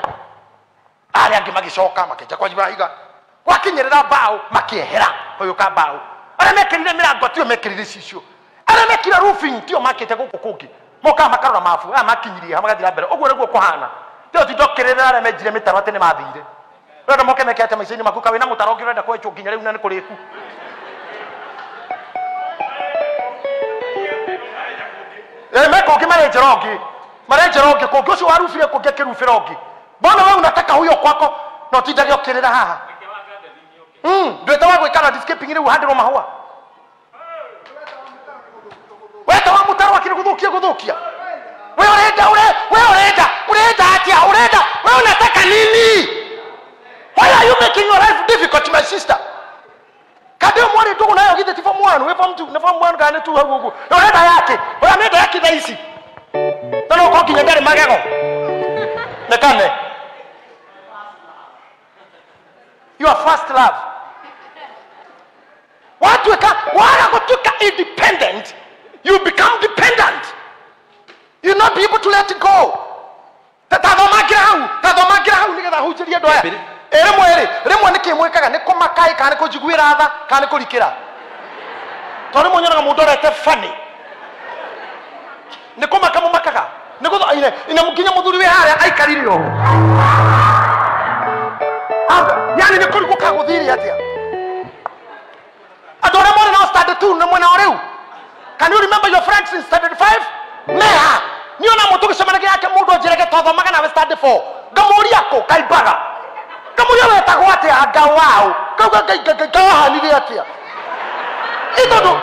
ari angi magicoka makeja kwa jibahiga wakinyerera bao makiehera hoyo ka bao ara mekirire mirango tio mekirire cicio ara mekira roofing tio makete guku kungi moka makarora mafu makinyirie hamagathira mbere oguo niguo kuhana tio tidokirira ara mejire mitaro tene mathire renda moke mekete maicini makuka wina mutaro ngirenda kwecho nginya riu nani kuriku meko kimareje rogi kongo sio harufire kugeke rufirogi bona wewe unataka huyo kwako na utidage okirira haha ndio tawa gwikana escaping ile uhande roma hawa wewe tawa mutaro akiri guthukia wewe urenda Kanini? Why are you making your life difficult, my sister? Kade mwani tu unayo kite tifo mwanu, we form 2, na form 1 gane tu hagu. Yoneda yake, oyameda yake daisi. Tano kwa kinyagari magego. Nekane. Your first love. Watu weka, wala kutuka independent, you become dependent. You not be able to let it go. Tadoma grau, ni kada hujiria doya. Remwe ni kimwekaga ni kumakai kana kujiguira tha kana kurikira. Tori munyona mundu arete funny. Ni kumaka mumakaga. Ni gutho ina mukinya muthuri we haria aikaririo. Yani ni kuri gukaguthiri atia. Adore more now started 2 na mwana oreu. Can you remember your friends in standard 5? Meha. Niona mutu gicemanagia yake mundu njirege tothomaga na we standard 4. Gamuri yako kaibaga. Gamuri we tagwate anga wao. Kauga hanire atia. Itondo.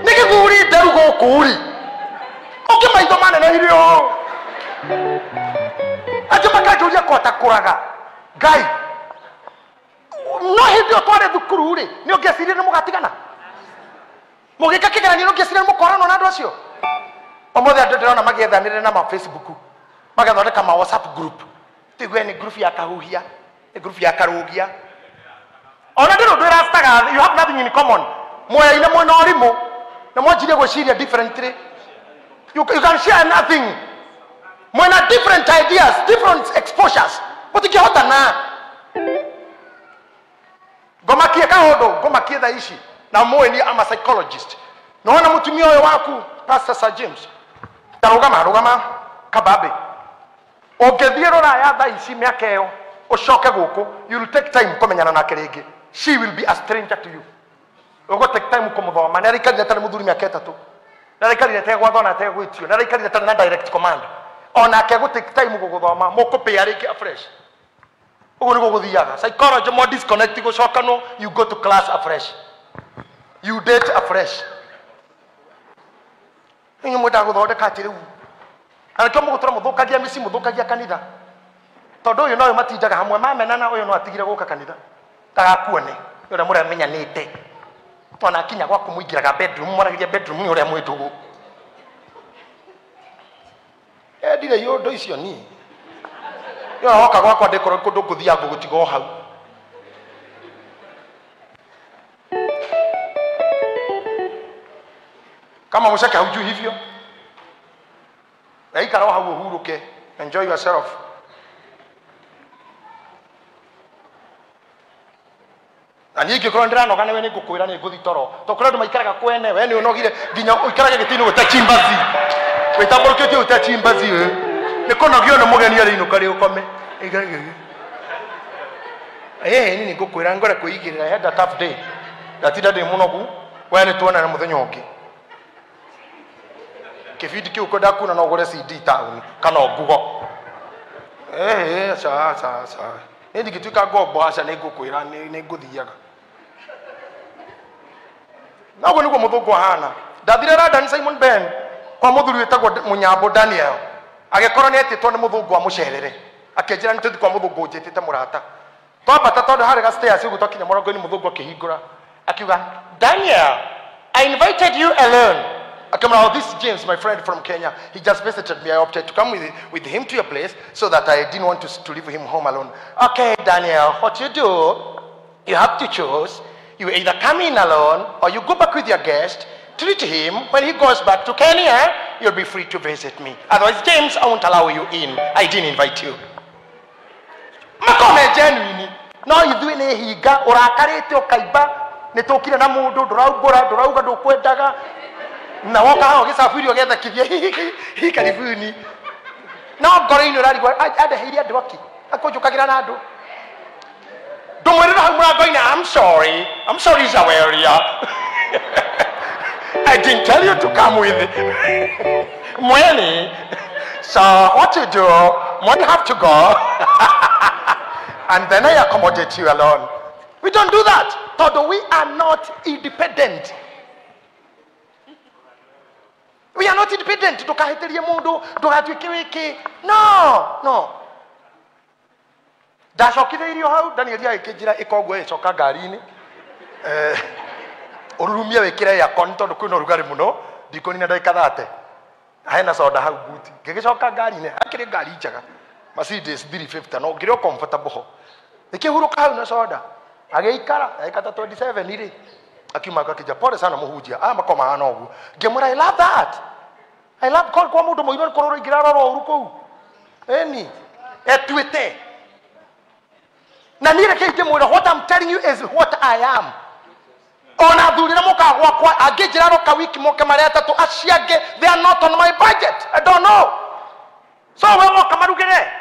Nikiguri nderu gukuri. Oke maitho manene hirio. Ajumaka juria kota kuraga. Gai. No hindi otware thukuru ri ni ungecirie ni mugatigana mugika kigeranio ni ungecirie mukorano na andu acio omothe andu ndirona magiethanire na ma Facebook magathondeka ma WhatsApp group tigwe ni group ya kahuhia ni group ya karugia ona ndiro ndira staga you have nothing in common moya ina mwana orimo na mwajirie gwiciria differently you can share nothing mwana different ideas different exposures mutikihota na gomakie kahodo gomakie thaishi na moe ni ama psychologist naona mutumia oyo waku Pastor Sir James rugama kababe ogethiro ra ya thaishi miakeo ushoke guku you will take time kumenyana na kirenge she will be a stranger to you ogo take time kumuthoma na rikari tare muthuri miaka 3 na rikari tare gwathona tare gwitio na rikari tare na direct command ona ake go take time guguthoma mukupea riki afresh. Psychology more disconnect go shokano you go to class afresh you date afresh inyo muda go thode katiriu anake mu gutura muthukagia misi muthukagia kanitha todo uyu no matinjaga hamwe mamenana uyu no atigire guka kanitha tagakuone ure muri amenyanite tona kinya gwa kumuingiraga bedroom muragiria bedroom ure mwitugu ndire yondo icio ni yo hoka gwakwa ndikoro kundu kuthia ngugutigo hau kama mushaka hauju hivyo aikara hau uhuruke enjoy yourself ani ngikoro ndirano kana we ni ngukwira ni nguthi toro to kura ndu maikaraga kwene we ni unogire nginya uikaraga gitini utachimbazi witamburukite utachimbazi we nikonogio na mugeni ari inuka ri ukome nini ngukwira ngore kuigirira had a tough day datida de munogu we ni tuona na muthenya ungi kifidi ki ukoda kuna no gore CD town kana ngugo sa ni digituka gombo aca ni ngukwira ni nguthiaga nago niguo muthungu hana ndathire London Simon Ben kwa muthuri wetagwo Munyambo Daniel agekora ni etitwo ni muthungu wa mucerere akenjira ni tuthi kwa muthungu njitite murata twambata tondu hari ga stairs ugu twakinya murongo ni muthungu akihingura akiuga Daniel I invited you alone. Oh, this is James, my friend from Kenya. He just visited me. I opted to come with him to your place so that I didn't want to leave him home alone. Okay, Daniel, what you do, you have to choose. You either come in alone or you go back with your guest, treat him. When he goes back to Kenya, you'll be free to visit me. Otherwise, James, I won't allow you in. I didn't invite you. Makome genuine. No, you do it higa urakarete okaiba netokire na mundu ndurauga ndukwendaga na woka hao gisafiri ogetha kithia hi karibuni no ngoro-ini urarigwa adeheire andu aki akonjukagira na andu ndumwirira hau murango-ini I'm sorry Zaweria I didn't tell you to come with Mweni. So what you do, when you have to go and then I accommodate you alone. We don't do that. Although we are not independent. We are not independent. No. ndacokitheirio hau Daniel agikijira ikogwo icoka ngari-ini ururumie wikire ya konto kwina rugari muno ndikoni na ndagika 30 hena soda hau buti ngigicoka ngari-ini akiri ngari njaga Mercedes 350 no ngire comfortable ho nikihuruka hau na soda ageikara aikata 27 iri akiuma akija pole sana muhujia makoma hana uguo ngimura I love that I love call kwa mundu muiro kororo ingirara ro uruko eni etwite na nire kiti mwira what I'm telling you is what I am ona thurira mukagwa kwa agijira ro ka wiki moke mari atatu aciage they are not on my budget I don't know so wewe kamarugire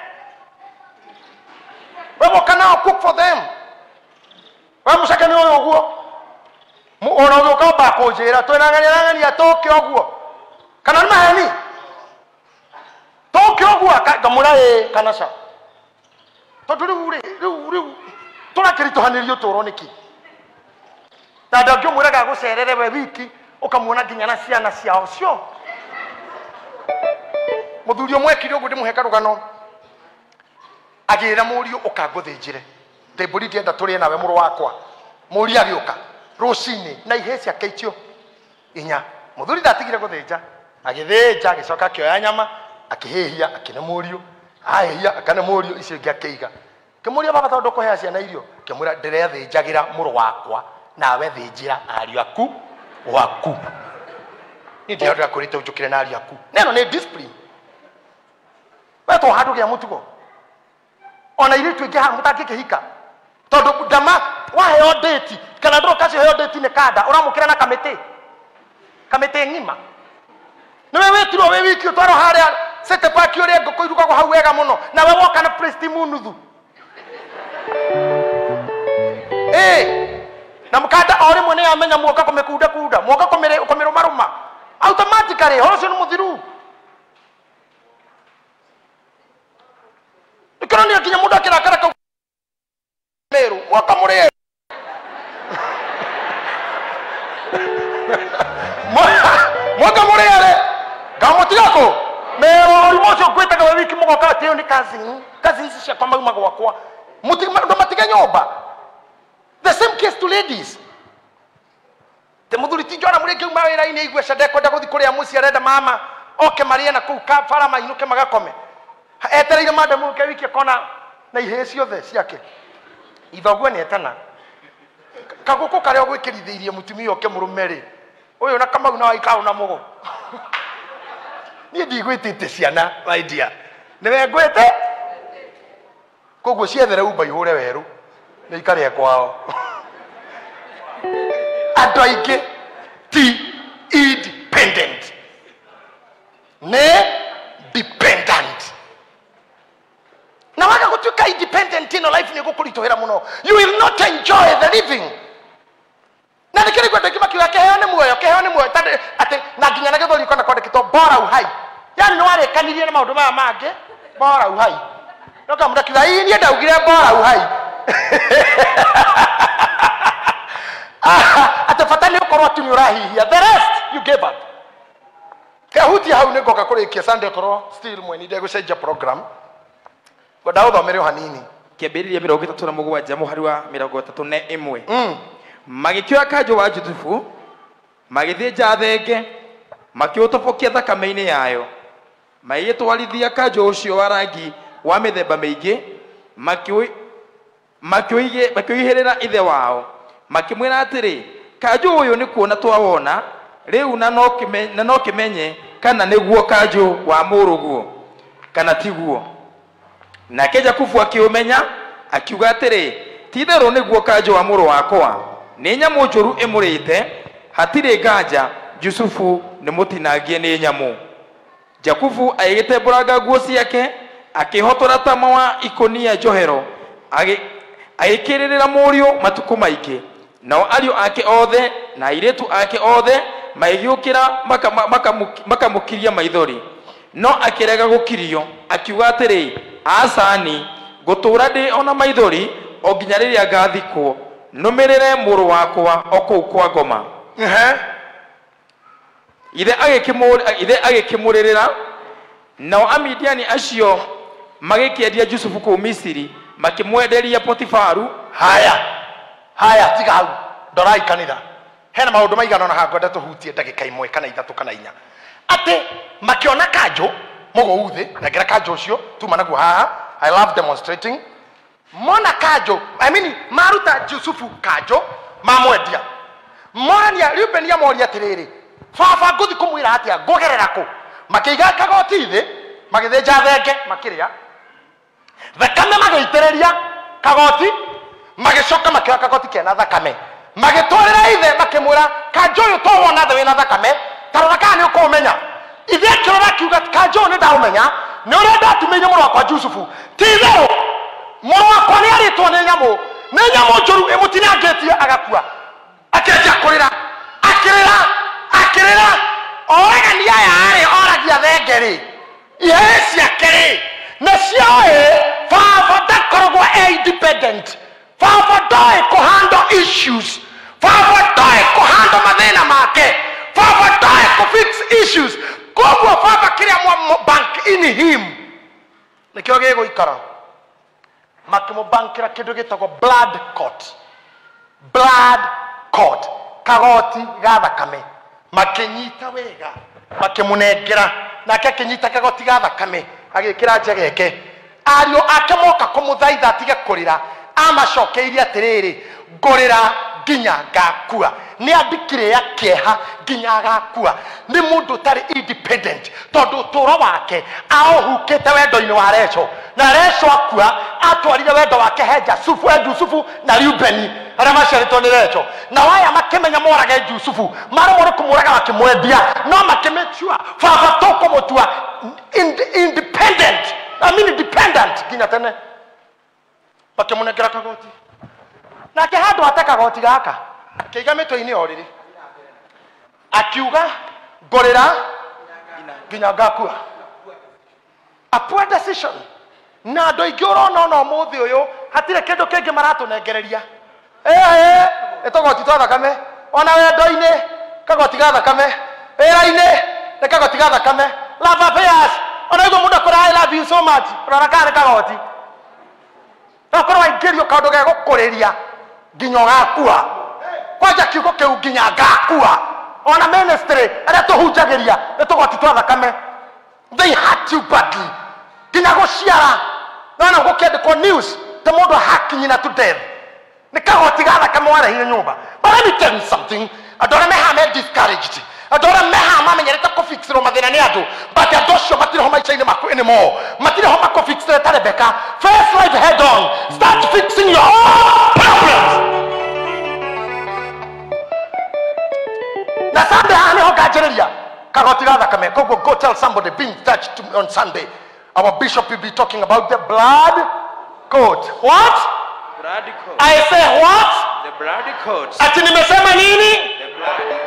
wewe kana cook for them wewe musakani oyo uguo ona uguo ka ba kujira twinangania toke uguo kana maheni toke uguo ngamura kana sa tondu riu turakirituhanirio turo niki na ndangio mwiraga gucerere we wiki ukamuona nginya na ciana ciao cio muthuri omwekire uguo ndimuheka rugano agira murio ukanguthinjire temburi ndienda turie nawe muru wakwa muri agiuka rucini na ihe cia keitio inya muthuri ndatigire guthinja agithinja agicoka kioya nyama akihihia akine murio ahihia akane murio icio ingi akeiga kimuria baba tondu kuhea ciana irio kimura ndirethinjagira muru wakwa nawe thinjira ariu aku waku ni ndio ndio kurita ujukire na ariu aku neno ni discipline weto hadu ya mutugo ona ile tu ingiha mutaki kihika tondu ndama waheo date kana ndo kasi heo date ni kada uramukira na kamete ngima niwe wetiro we wiki utwaro haria sete paki uri ngoko iruka go hau wega muno na we woka na prestimu nuthu na mukanda ori mwene amenya muoka kumekuda muoka komero maruma automatically hoso ni muthiru ikironi akinya mundu akirakara ka meru muoka muri muoka muri ale gamutigako meru ori mocho kweta ka wiki muoka teo ni kazi hizi cia kwa mauma gwakwa ndo matige nyomba. The same case to ladies. Te muthuri tinjora murenge uma wira ine igwe shade kwenda guthi kuria muci arenda mama oke marie na ku ka fara mainuke magakome etereire madamu ke wiki kona na ihe ciothe ciake ithoguo ni etana kaguko kare ogwikirithiirie mutumi oke murumeri uyu na kamau na waikau na mugo ni ndigwitite ciana my dear niwe ngwite koguo ciethere umba ihure weru ni ikare kwao andu aingi ti independent ne dependent na waga gutuika independent in life ni gukuritohera muno you will not enjoy the living na nikiri kwenda kimakiwa kehone muoyo ate na ginya na githori kona kwandikitwo bora uhai yani no wale kanirie na maundu maya mange bora uhai no kamuda kiwa hii ni ndaugire bora uhai atafatani ukorwa tunyurahihia the rest you gave up kahuti hau ni ngoka kurikia Sunday korwo still mweni ndio gucenjia program goda uthomere hanini kiambiriria 37 muhari wa 31 magikioya kanjo wa Jusufu magithinja thenge makiutobokia thakame-ini yayo maigitwarithia kanjo ucio wa rangi wa mithemba mingi makioihirira ithe wao makimwira atiri kanjo uyu ni kuona twawona riu na no kimenye kana niguo kanjo wa muruguo kana tiguo na keja kufu akiumenya akiuga atiri tithero niguo kanjo wa muru wakwa ni nyamu njuru imurite hatire nganja Jusufu ni mutinagie ni nyamu Jakubu aigitemburaga nguo ciake akihotora tama wa ikonia njohero agikirira murio matuku maingi nao ario ake othe na iretu ake othe maigiukira makamukiria maithori no akirega gukirio akiuga atiri asani gutura ndi ona maithori o nginya riria ngathikwo numirire muru wakwa okou kwa ngoma ithe agikimurira nao Amidiani acio magikiendia Jusufu ku Misiri makimwenderia Potifaru. Haya tiga hau ndorai kanitha hena maundu maigana na hangwenda tuhutie ndagika imwe kana ithatu kana inya ati makiona kanjo muguuthi na ngira kanjo ucio tuma naguo haha. I love demonstrating mona kanjo maruta Jusufu kanjo mamwendia monia Reuben ya moria tiriri baba nguthi kumwira atia ngogerera ku makiiga kagoti thi magithenja thenge makiria thakame magitiriria kagoti magicoka makira kagoti kena thakame magitwarira ithe makimwira kanjo uyu to wona the wina thakame tarora kana ukomenya ithe kirora kiuga kanjo ni ndaumenya ni uria ndatumeire muru wakwa Jusufu tithero muru wakwa ni aritwo ni nyamu njuru imutinangetie agakua akenja kurira akirira oraga ni aya ari oragia thengeri ihesi akiri na sioe baba ndakoragwo independent baba ndoe kuhandle issues baba ndoe kuhandle mathina make baba ndoe kufix issues koguo baba kiria bank in him nikio giguikara makimubankira kindu gitagwo blood court kagoti ga thakame makinyita wega makimunengera nake akinyita kagoti ga thakame agikira njegeke ario ake moka kumuthaitha atige kurira amacokeirie atiriri ngurira nginya ngakua ni andikire ya kieha nginya gakua ni mundu tari independent tondu turo wake aohukite wendo-ini wa Recho na Recho akua atwarire wendo wake he Jusufu na Reuben aria maciaritwo ni Recho na waya makimenya morage Jusufu maromore kumuraga makimwendia no makimechua baba tokumutua independent independent nginya tene bakimunengera kagoti nake handu ateka goti gaka kiiga mitwe-ini oriri akiuga ngorira nginya ngakua a poor decision na andu aingi urona no muthi uyu hatire kindu kingi maratunengereria itogoti twa thakame ona wendo-ini kagoti ga thakame wira-ini ni kagoti ga thakame love affairs ona iguo mundu akora I love you so much urona kana kagoti okorwo aingirio kaundu ge gukuriria nginya gakua kwanja kiugo kiu nginya ngakua ona ministry aria tuhunjagiria nitugoti twa thakame they hurt you badly nginya guciara nona gukendikwo news te mundu hakinyina to death ni kagoti ga thakame warehire nyumba. But let me tell you something, andora meha discouraged andora meha mamenyerete kufixirwo mathina ni andu but andu acio matire ho maica-ini maku anymore matire ho makufixire ta Rebecca. Face life head on, start fixing your own problems. Na Sunday ani ho gajereria kagoti ga thakame koguo go tell somebody being touched on Sunday our bishop will be talking about the blood coat. What? Blood coat. I say what? The blood coat. Ati nimesema nini? The blood coat.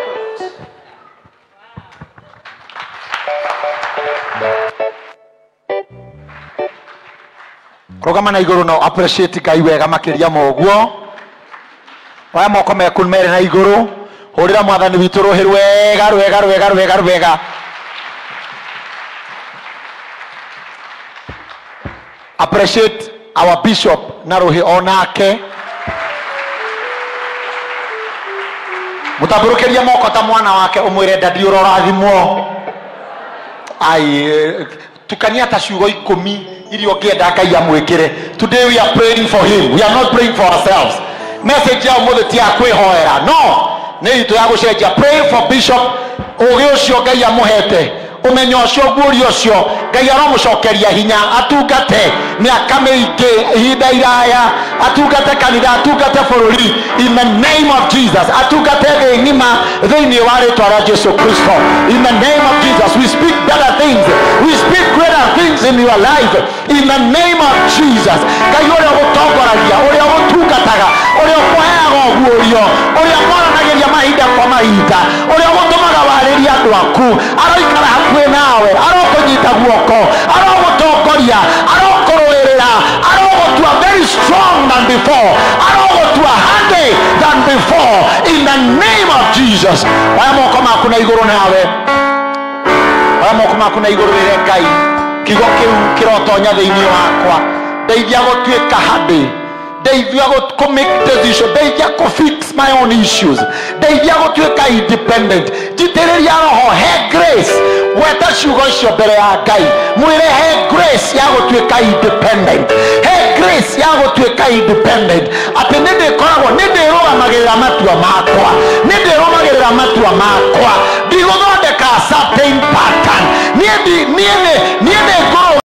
rogama na iguru no appreciate Ngai wega makiria moguo waya moko meku mere na iguru hurira mwathani witu ruhi rwega appreciate our bishop na ruhi onake mutaburukiria moko ta mwana wake umwire ndadi urorathimwo ai tukania ta ciugo 10 ili okienda Ngai amwikire. Today we are praying for him, we are not praying for ourselves. Message ya muthe ti akwihoera no ni itu ya gucenjia. Pray for bishop ugi ucio Ngai amuhete umenyo ucio guuri ucio Ngai aromucokeria hinya atungate miaka miingi ihinda iraya atungate kanitha atungate bururi in the name of Jesus atungate thi ngima thiini wa ritwa rĩa Jesu Kristo. In the name of Jesus we speak better things, we speak greater things in your life in the name of Jesus. Ngai uria gutongoragia uria gutungataga uria kuheaga guorio uria mwaranagiria mahinda kwa mahinda uria gutumaga wariria andu aku aroikara hakuhi nawe arokunyita guoko arogutongoria arokurwirira arogutua very strong than before arogutua handy than before in the name of Jesus. Waya moko maku na iguru nawe waya moko maku na iguru rire Ngai kigo kiu kirotonya thiini wakwa ndeithia gũtuĩka handĩ, ndeithia go make decision, ndeithia go fix my own issues, ndeithia gũtuĩka independent. Njitĩrĩria roho, he grace, weta ciugo icio mbere ya Ngai, mwĩre he grace ya gũtuĩka independent, he grace ya gũtuĩka independent, atĩ nĩ ndĩkoragwo nĩ ndĩrũgamagĩrĩra matua makwa, nĩ ndĩrũgamagĩrĩra matua makwa, ndigũthondeka certain pattern, niĩ nĩ ngũrũga